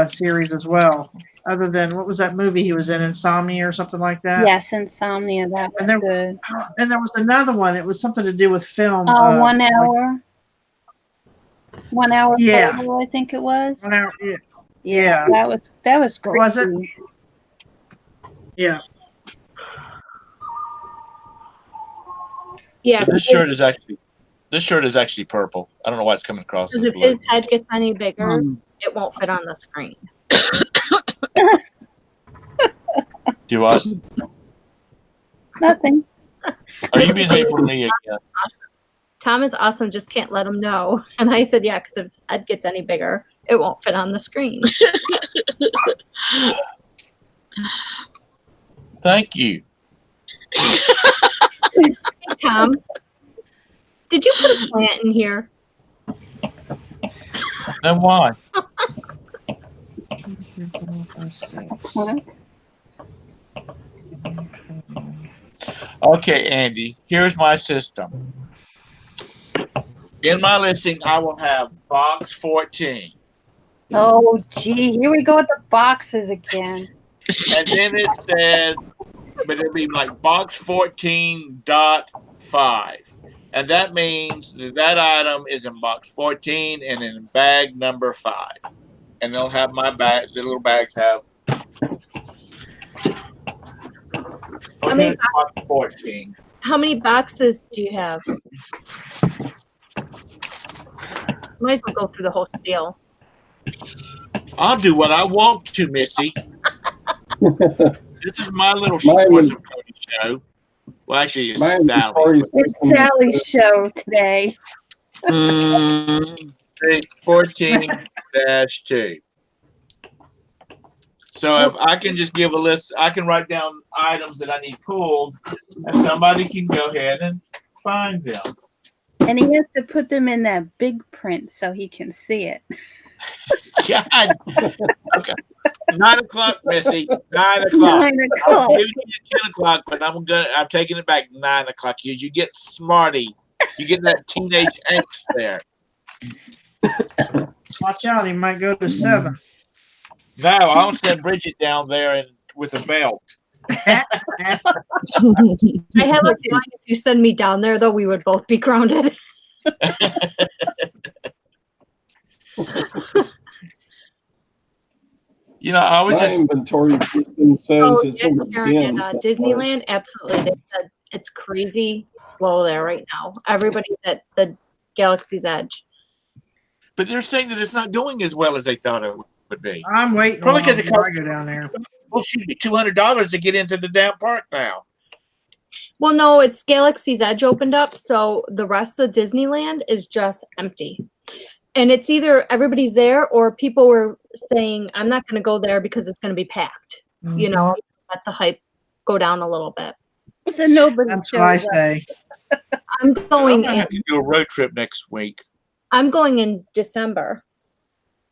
Speaker 4: series as well. Other than what was that movie he was in, Insomnia or something like that?
Speaker 2: Yes, Insomnia. That was good.
Speaker 4: And there was another one. It was something to do with film.
Speaker 2: 1 hour. 1 hour.
Speaker 4: Yeah.
Speaker 2: Photo, I think it was.
Speaker 4: 1 hour.
Speaker 2: Yeah. That was great.
Speaker 4: What was it? Yeah.
Speaker 7: Yeah.
Speaker 5: This shirt is actually purple. I don't know why it's coming across as
Speaker 7: If
Speaker 5: blue.
Speaker 7: his head gets any bigger, it won't fit on the screen.
Speaker 5: Do what?
Speaker 2: Nothing.
Speaker 5: Are you being hateful to me again?
Speaker 7: Tom is awesome, just can't let him know. And I said, yeah, because if his head gets any bigger, it won't fit on the screen.
Speaker 5: Thank you.
Speaker 7: He Tom, did you put a plant in here?
Speaker 5: Then why? Okay, Andy, here's my system. In my listing, I will have box 14.
Speaker 2: Oh, gee, here we go with the boxes again.
Speaker 5: And then it says, but it'll be like box 14.5. And that means that item is in box 14 and in bag number 5. And they'll have my bag, the little bags have.
Speaker 7: How many
Speaker 5: box 14.
Speaker 7: How many boxes do you have? Might as well go through the whole spiel.
Speaker 5: I'll do what I want to, Missy. This is my little
Speaker 3: Mine
Speaker 5: horse
Speaker 3: would-
Speaker 5: and pony show. Well, actually, it's
Speaker 3: Mine
Speaker 5: Sally's.
Speaker 2: It's Sally's show today.
Speaker 5: 14-2. So if I can just give a list, I can write down items that I need pulled, and somebody can go ahead and find them.
Speaker 2: And he has to put them in that big print so he can see it.
Speaker 5: God. Okay. 9 o'clock, Missy. 9 o'clock.
Speaker 2: 9
Speaker 5: I'll
Speaker 2: o'clock.
Speaker 5: give you 10 o'clock, but I'm taking it back 9 o'clock because you get smarty. You get that teenage angst there.
Speaker 4: Watch out, he might go to 7.
Speaker 5: No, I'll send Bridget down there and with a belt.
Speaker 7: I have a feeling if you send me down there, though, we would both be grounded.
Speaker 5: You know, I was
Speaker 3: My
Speaker 5: just
Speaker 3: inventory system says
Speaker 7: Oh,
Speaker 3: it's
Speaker 7: yeah,
Speaker 3: in the
Speaker 7: Karen,
Speaker 3: bin
Speaker 7: at
Speaker 3: somewhere.
Speaker 7: Disneyland, absolutely. They said it's crazy slow there right now. Everybody's at the Galaxy's Edge.
Speaker 5: but they're saying that it's not doing as well as they thought it would be.
Speaker 4: I'm waiting
Speaker 5: Probably
Speaker 4: on
Speaker 5: 'cause
Speaker 4: him
Speaker 5: it
Speaker 4: before I go down there.
Speaker 5: Well, should be $200 to get into the damn park now.
Speaker 7: Well, no, it's Galaxy's Edge opened up, so the rest of Disneyland is just empty. And it's either everybody's there or people were saying, I'm not going to go there because it's going to be packed. You know, let the hype go down a little bit.
Speaker 2: So nobody
Speaker 4: That's what I
Speaker 2: shows up.
Speaker 4: say.
Speaker 7: I'm
Speaker 5: I'm
Speaker 7: going
Speaker 5: gonna
Speaker 7: in,
Speaker 5: have to do a road trip next week.
Speaker 7: I'm going in December.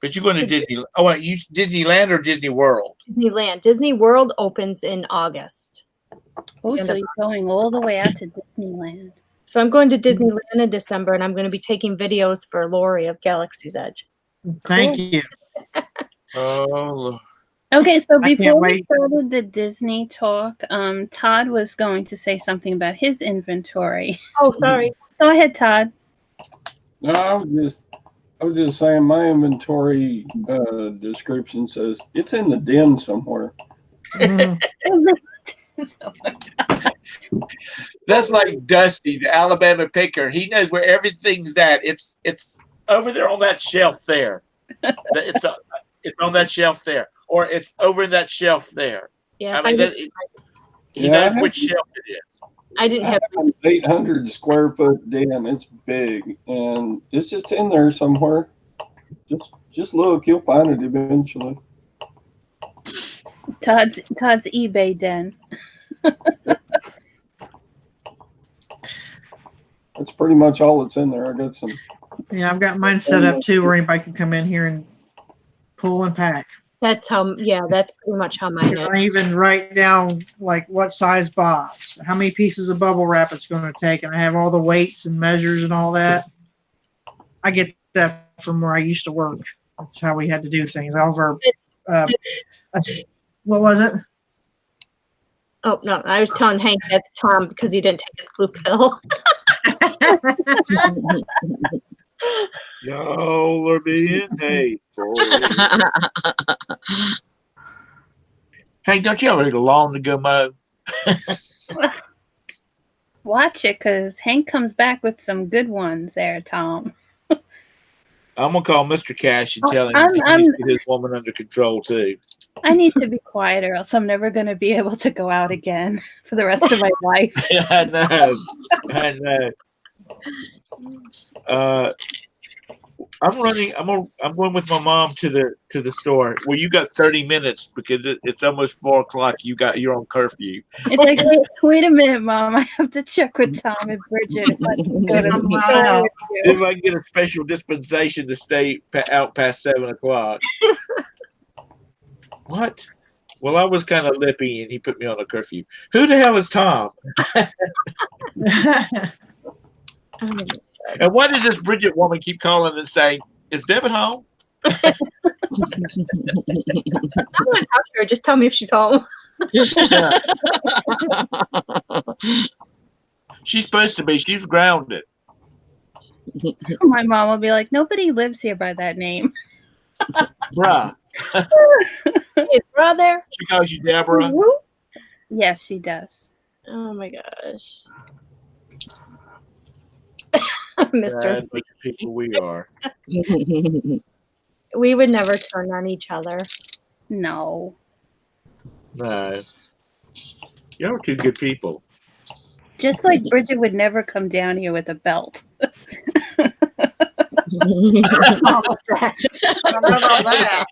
Speaker 5: But you're going to Disney. Oh, wait, you Disneyland or Disney World?
Speaker 7: Disneyland. Disney World opens in August.
Speaker 2: Oh, so you're going all the way out to Disneyland.
Speaker 7: So I'm going to Disneyland in December and I'm going to be taking videos for Lori of Galaxy's Edge.
Speaker 4: Thank you.
Speaker 5: Oh,
Speaker 2: Okay, so
Speaker 4: I can't
Speaker 2: before we
Speaker 4: wait.
Speaker 2: started the Disney talk, Todd was going to say something about his inventory.
Speaker 7: Oh, sorry.
Speaker 2: Go ahead, Todd.
Speaker 3: No, I was just saying my inventory description says it's in the den somewhere.
Speaker 4: Mhm.
Speaker 5: that's like Dusty, the Alabama picker. He knows where everything's at. It's over there on that shelf there. It's on that shelf there, or it's over in that shelf there.
Speaker 7: Yeah,
Speaker 5: I mean, he
Speaker 3: Yeah,
Speaker 5: knows
Speaker 3: I have-
Speaker 5: which shelf it is.
Speaker 7: I didn't
Speaker 3: I
Speaker 7: have
Speaker 3: have an 800 square foot den. It's big, and it's just in there somewhere. Just look, you'll find it eventually.
Speaker 2: Todd's eBay den.
Speaker 3: That's pretty much all that's in there. I got some.
Speaker 4: Yeah, I've got mine set up too where anybody can come in here and pull and pack.
Speaker 7: that's that's pretty much how mine
Speaker 4: Because
Speaker 7: is.
Speaker 4: I even write down like what size box, how many pieces of bubble wrap it's going to take, and I have all the weights and measures and all that. I get that from where I used to work. That's how we had to do things. Over,
Speaker 7: It's
Speaker 4: what was it?
Speaker 7: oh no, I was telling Hank that's Tom because he didn't take his blue pill.
Speaker 5: Y'all are being hateful. Hey, don't you have a lawn to go mow?
Speaker 2: Watch it, because Hank comes back with some good ones there, Tom.
Speaker 5: I'm gonna call Mr. Cash and tell him
Speaker 2: I'm-
Speaker 5: he needs to get his woman under control too.
Speaker 2: I need to be quiet or else I'm never going to be able to go out again for the rest of my life.
Speaker 5: I know. I'm running. I'm going with my mom to the store. Well, you got 30 minutes because it's almost 4:00. You're on curfew.
Speaker 2: It's like, wait a minute, Mom. I have to check with Tom and Bridget if I can go to the store
Speaker 4: Wow.
Speaker 2: with
Speaker 5: See if
Speaker 2: you.
Speaker 5: I can get a special dispensation to stay out past 7:00. What? Well, I was kind of lippy, and he put me on a curfew. Who the hell is Tom? And why does this Bridget woman keep calling and saying, "Is Devin home?"
Speaker 7: I'm gonna talk to her. Just tell me if she's home.
Speaker 5: She's supposed to be. She's grounded.
Speaker 2: My mom will be like, nobody lives here by that name.
Speaker 5: Bruh.
Speaker 7: Hey, brother.
Speaker 5: She calls you Deborah.
Speaker 2: Yes, she does.
Speaker 7: Oh my gosh. Mr.
Speaker 5: Bad
Speaker 7: C.
Speaker 5: bunch of people we are.
Speaker 7: We would never turn on each other.
Speaker 2: No.
Speaker 5: No. You're two good people.
Speaker 2: Just like Bridget would never come down here with a belt.
Speaker 4: I don't know about that.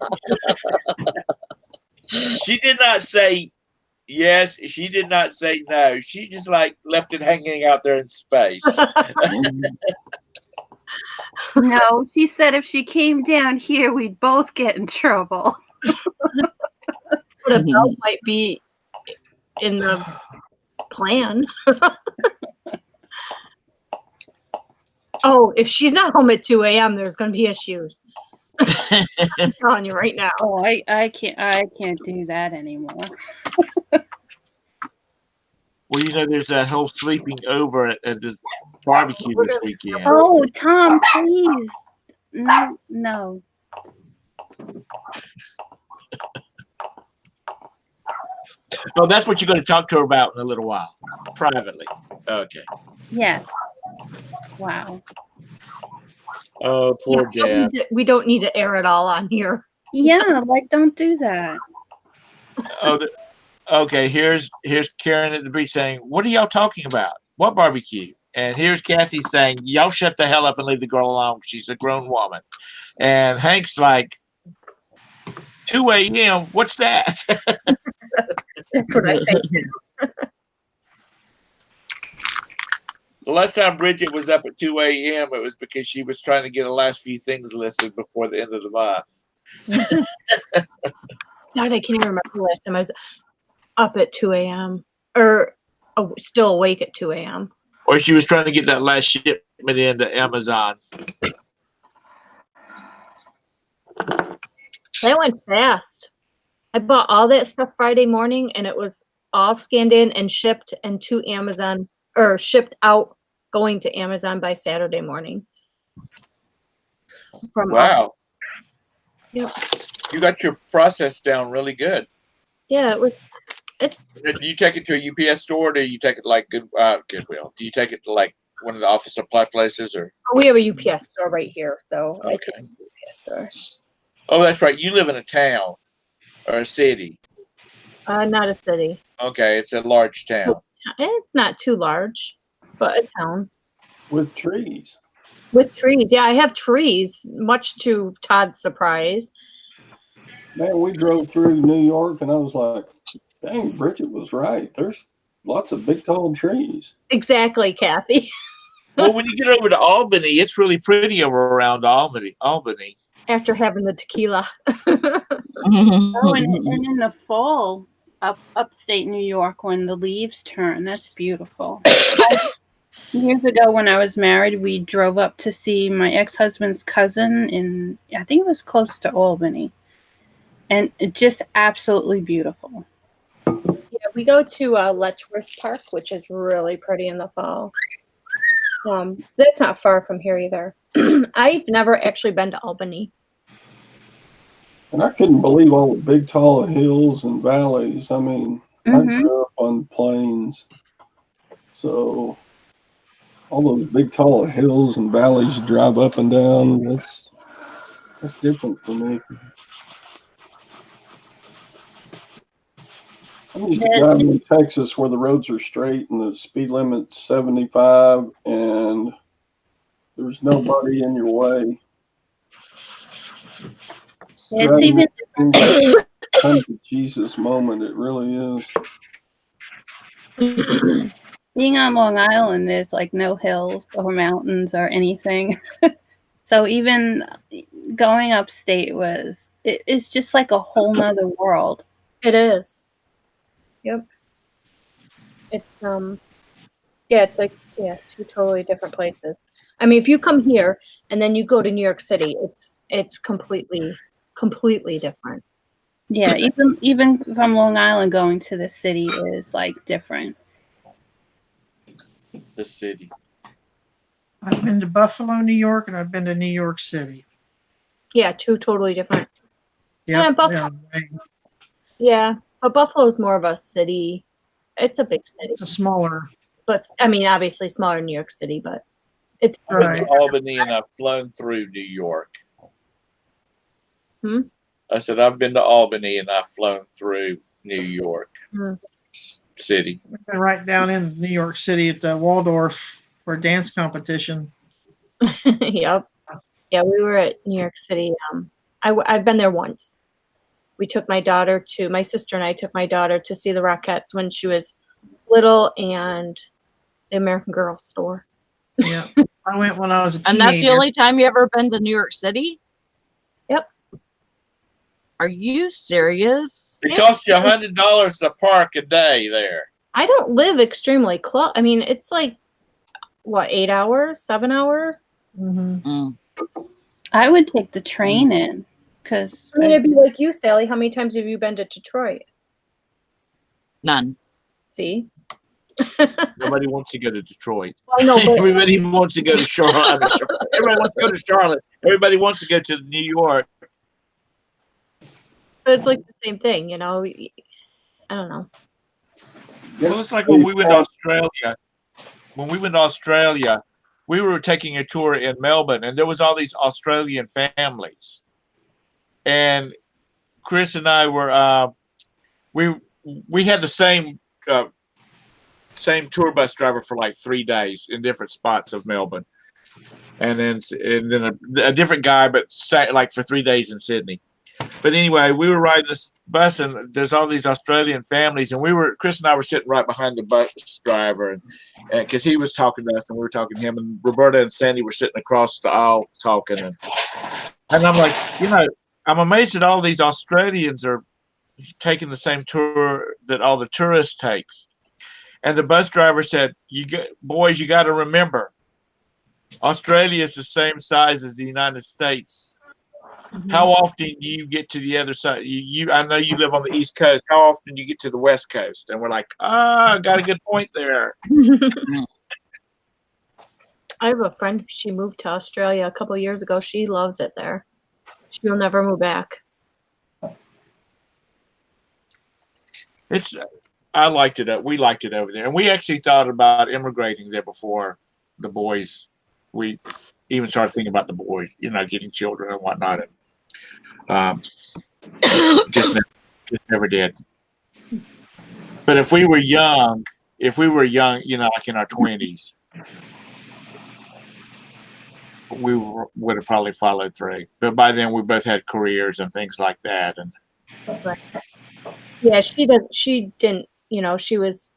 Speaker 5: She did not say yes. She did not say no. She just like left it hanging out there in space.
Speaker 2: No, she said if she came down here, we'd both get in trouble.
Speaker 7: But a belt might be in the plan. Oh, if she's not home at 2 a.m., there's going to be issues. I'm telling you right now.
Speaker 2: Oh, I can't do that anymore.
Speaker 5: Well, you know, there's that whole sleeping over at this barbecue this weekend.
Speaker 2: Oh, Tom, please. No.
Speaker 5: Oh, that's what you're going to talk to her about in a little while, privately. Okay.
Speaker 2: Yes. Wow.
Speaker 5: Oh, poor Dad.
Speaker 7: We don't need to air it all on here.
Speaker 2: Yeah, like don't do that.
Speaker 5: Oh, okay. Here's Karen at the beach saying, "What are y'all talking about? What barbecue?" And here's Kathy saying, "Y'all shut the hell up and leave the girl alone. She's a grown woman." And Hank's like, 2 a.m. What's that?
Speaker 7: That's what I think.
Speaker 5: The last time Bridget was up at 2 a.m., it was because she was trying to get the last few things listed before the end of the month.
Speaker 7: God, I can't even remember the last time I was up at 2 a.m. or still awake at 2 a.m.
Speaker 5: Or she was trying to get that last shipment into Amazon.
Speaker 7: That went fast. I bought all that stuff Friday morning, and it was all scanned in and shipped and to Amazon, or shipped out going to Amazon by Saturday morning.
Speaker 5: Wow.
Speaker 7: Yep.
Speaker 5: You got your process down really good.
Speaker 7: Yeah, it's.
Speaker 5: Do you take it to a UPS store, or do you take it like Goodwill? Do you take it to like one of the office supply places, or?
Speaker 7: We have a UPS store right here, so I
Speaker 5: Okay.
Speaker 7: take a UPS store.
Speaker 5: Oh, that's right. You live in a town or a city.
Speaker 7: Not a city.
Speaker 5: Okay, it's a large town.
Speaker 7: It's not too large, but a town.
Speaker 3: With trees.
Speaker 7: With trees. Yeah, I have trees, much to Todd's surprise.
Speaker 3: Man, we drove through New York and I was like, dang, Bridget was right. There's lots of big, tall trees.
Speaker 7: Exactly, Kathy.
Speaker 5: Well, when you get over to Albany, it's really pretty over around Albany.
Speaker 7: After having the tequila.
Speaker 2: Oh, and in the fall, upstate New York, when the leaves turn, that's beautiful. Years ago, when I was married, we drove up to see my ex-husband's cousin in, I think it was close to Albany, and it just absolutely beautiful.
Speaker 7: Yeah, we go to Letchworth Park, which is really pretty in the fall. That's not far from here either. I've never actually been to Albany.
Speaker 3: And I couldn't believe all the big, tall hills and valleys. I mean, I grew up on plains. So all those big, tall hills and valleys you drive up and down, that's different for me. I'm used to driving in Texas where the roads are straight and the speed limit's 75 and there's nobody in your way.
Speaker 2: It's even
Speaker 3: come to Jesus moment. It really is.
Speaker 2: being on Long Island. There's like no hills or mountains or anything. So even going upstate it's just like a whole nother world.
Speaker 7: It is. Yep. It's yeah, it's like two totally different places. I mean, if you come here and then you go to New York City, it's completely different.
Speaker 2: Yeah, even from Long Island going to the city is like different.
Speaker 5: The city.
Speaker 4: I've been to Buffalo, New York, and I've been to New York City.
Speaker 7: Yeah, two totally different.
Speaker 4: Yep,
Speaker 7: Yeah, Buffalo. Yeah, but Buffalo's more of a city. It's a big city.
Speaker 4: It's a smaller.
Speaker 7: But I mean, obviously smaller than New York City, but it's
Speaker 5: I've been to Albany and I've flown through New York. I said I've been to Albany and I've flown through New York City.
Speaker 4: We've been right down in New York City at the Waldorf for a dance competition.
Speaker 7: Yep. Yeah, we were at New York City. I've been there once. My sister and I took my daughter to see the Rockettes when she was little and the American Girl store.
Speaker 4: Yeah. I went when I was a teenager.
Speaker 1: And that's the only time you ever been to New York City?
Speaker 7: Yep.
Speaker 1: Are you serious?
Speaker 5: It costs you $100 to park a day there.
Speaker 7: I don't live extremely close. I mean, it's like, what, 8 hours, 7 hours?
Speaker 2: I would take the train in because
Speaker 7: I mean, it'd be like you, Sally. How many times have you been to Detroit?
Speaker 1: None.
Speaker 7: See?
Speaker 5: Nobody wants to go to Detroit.
Speaker 7: Well, no, but
Speaker 5: Everybody wants to go to Charlotte. Everybody wants to go to Charlotte. Everybody wants to go to New York.
Speaker 7: but it's like the same thing, you know? I don't know.
Speaker 5: Well, it's like when we went to Australia. When we went to Australia, we were taking a tour in Melbourne, and there was all these Australian families. And Chris and I were we had the same tour bus driver for like 3 days in different spots of Melbourne, and then a different guy, but like for 3 days in Sydney. But anyway, we were riding this bus, and there's all these Australian families, and Chris and I were sitting right behind the bus driver, and because he was talking to us, and we were talking to him, and Roberta and Sandy were sitting across the aisle talking, and I'm like, I'm amazed that all these Australians are taking the same tour that all the tourists takes. And the bus driver said, boys, you got to remember, Australia is the same size as the United States. How often do you get to the other side? I know you live on the East Coast. How often do you get to the West Coast? And we're like, got a good point there.
Speaker 7: I have a friend. She moved to Australia a couple of years ago. She loves it there. She'll never move back.
Speaker 5: I liked it. We liked it over there, and we actually thought about immigrating there before the boys. We even started thinking about the boys, getting children and whatnot, and just never did. But if we were young, like in our 20s, we would have probably followed through. But by then, we both had careers and things like that, and.
Speaker 7: Yeah, she didn't. She was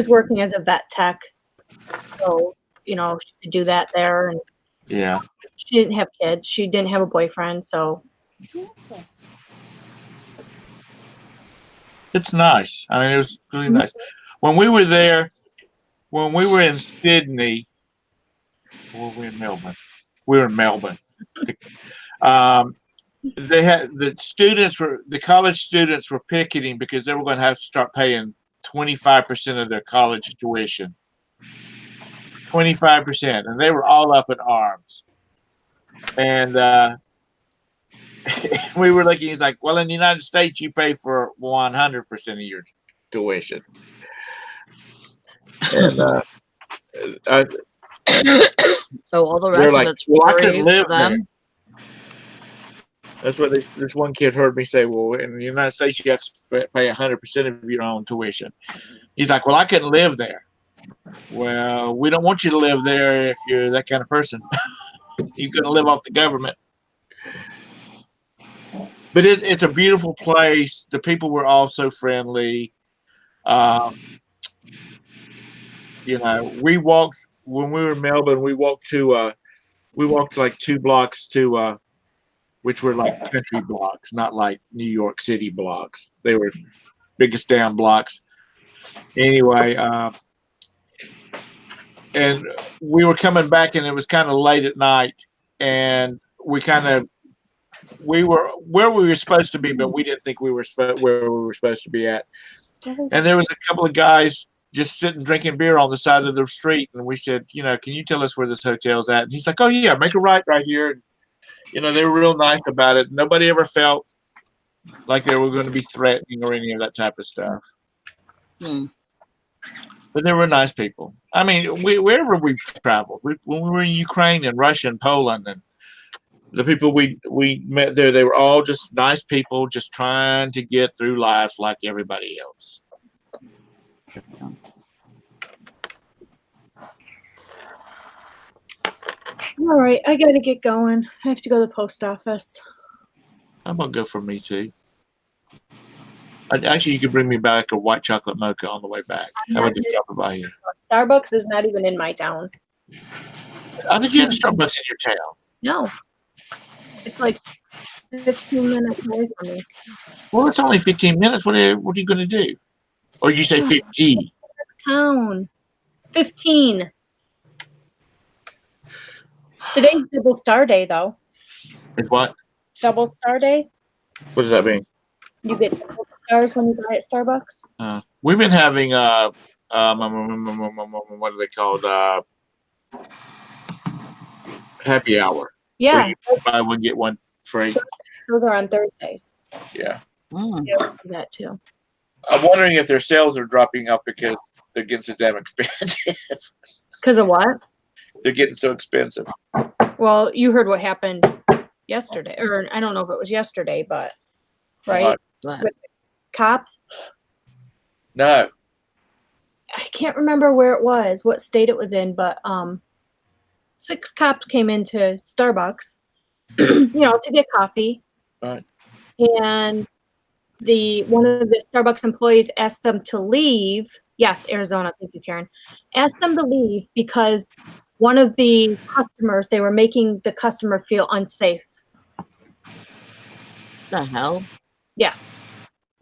Speaker 7: working as a vet tech, so she could do that there. And
Speaker 5: yeah,
Speaker 7: she didn't have kids. She didn't have a boyfriend, so
Speaker 5: it's nice. I mean, it was really nice. When we were there, when we were in Sydney, or were we in Melbourne? We were in Melbourne. They had the college students were picketing because they were going to have to start paying 25% of their college tuition. 25%, and they were all up in arms. And we were looking. He's like, "Well, in the United States, you pay for 100% of your tuition." And
Speaker 1: so all the rest of it's free
Speaker 5: I couldn't live
Speaker 1: for them.
Speaker 5: there. That's what this one kid heard me say. Well, in the United States, you have to pay 100% of your own tuition. He's like, well, I couldn't live there. Well, we don't want you to live there if you're that kind of person. You're going to live off the government. But it's a beautiful place. The people were all so friendly. We walked when we were in Melbourne. We walked like 2 blocks to which were like country blocks, not like New York City blocks. They were biggest damn blocks. Anyway, and we were coming back, and it was kind of late at night, and we were where we were supposed to be, but we didn't think we were where we were supposed to be at. And there was a couple of guys just sitting drinking beer on the side of the street, and we said, can you tell us where this hotel's at? And he's like, oh yeah, make a right here. And, they were real nice about it. Nobody ever felt like they were going to be threatening or any of that type of stuff. But they were nice people. I mean, wherever we've traveled, when we were in Ukraine and Russia and Poland, and the people we met there, they were all just nice people, just trying to get through life like everybody else.
Speaker 7: All right, I gotta get going. I have to go to the post office.
Speaker 5: I'm gonna go for me too. Actually, you could bring me back a white chocolate mocha on the way back. How about just drop it by here?
Speaker 7: Starbucks is not even in my town.
Speaker 5: I think you had a Starbucks in your town.
Speaker 7: No. It's like 15 minutes away from me.
Speaker 5: Well, it's only 15 minutes. What are you going to do? Or did you say 15?
Speaker 7: Town. 15. Today's double star day, though.
Speaker 5: It's what?
Speaker 7: Double star day.
Speaker 5: What does that mean?
Speaker 7: You get double stars when you buy at Starbucks.
Speaker 5: We've been having what are they called? Happy hour.
Speaker 7: Yeah.
Speaker 5: You buy one get one free.
Speaker 7: Those are on Thursdays.
Speaker 5: Yeah.
Speaker 7: Yeah, we'll do that too.
Speaker 5: I'm wondering if their sales are dropping up because they're getting so damn expensive.
Speaker 7: Because of what?
Speaker 5: They're getting so expensive.
Speaker 7: Well, you heard what happened yesterday, or I don't know if it was yesterday, but right?
Speaker 1: What?
Speaker 7: With the cops.
Speaker 5: No.
Speaker 7: I can't remember where it was, what state it was in, but 6 cops came into Starbucks, to get coffee.
Speaker 5: Right.
Speaker 7: And one of the Starbucks employees asked them to leave. Yes, Arizona. Thank you, Karen. Asked them to leave because one of the customers, they were making the customer feel unsafe.
Speaker 1: The hell?
Speaker 7: Yeah.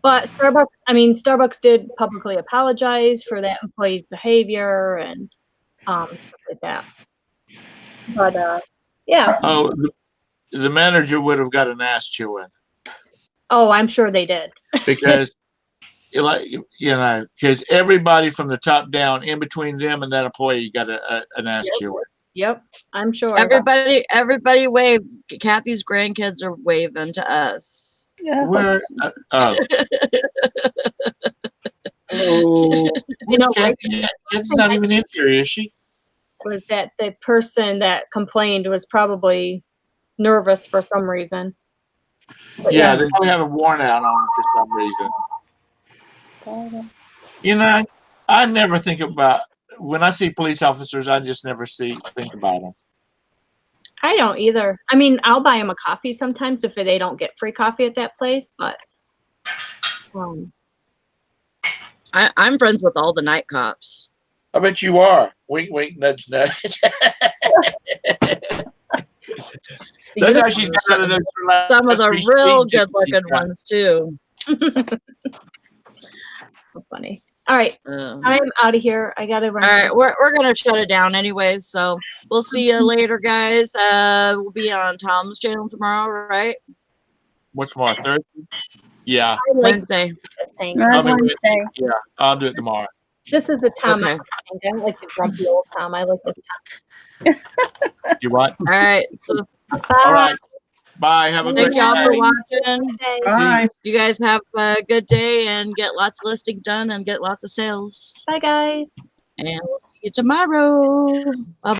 Speaker 7: But Starbucks did publicly apologize for that employee's behavior and stuff like that. But yeah.
Speaker 5: Oh, the manager would have got an ass chewing.
Speaker 7: Oh, I'm sure they did.
Speaker 5: Because because everybody from the top down, in between them and that employee, got an ass chewing.
Speaker 7: Yep, I'm sure.
Speaker 1: Everybody wave. Kathy's grandkids are waving to us.
Speaker 2: Yeah.
Speaker 5: Where? Oh. Kathy's not even in here, is she?
Speaker 7: Was that the person that complained was probably nervous for some reason. But
Speaker 5: Yeah, they probably have a warrant out on them for some reason. I never think about when I see police officers. I just never think about them.
Speaker 7: I don't either. I mean, I'll buy them a coffee sometimes if they don't get free coffee at that place, but
Speaker 1: I'm friends with all the night cops.
Speaker 5: I bet you are. Wink, wink, nudge, nudge. Those actually
Speaker 1: Some of the real good-looking ones too.
Speaker 7: So funny. All right, I'm out of here. I gotta run.
Speaker 1: All right, we're gonna shut it down anyways. So we'll see you later, guys. We'll be on Tom's channel tomorrow, right?
Speaker 5: What's tomorrow? Thursday? Yeah.
Speaker 1: Wednesday.
Speaker 2: Wednesday.
Speaker 5: Yeah, I'll do it tomorrow.
Speaker 7: This is the Tom.
Speaker 1: Okay.
Speaker 7: I don't like the grumpy old Tom. I like this Tom.
Speaker 5: You what?
Speaker 1: All right. So,
Speaker 7: Bye.
Speaker 5: All right. Bye. Have a
Speaker 1: thank
Speaker 5: good
Speaker 1: y'all for
Speaker 5: day.
Speaker 1: watching.
Speaker 4: Bye.
Speaker 1: You guys have a good day and get lots of listing done and get lots of sales.
Speaker 7: Bye, guys.
Speaker 1: And we'll see you tomorrow. Bye.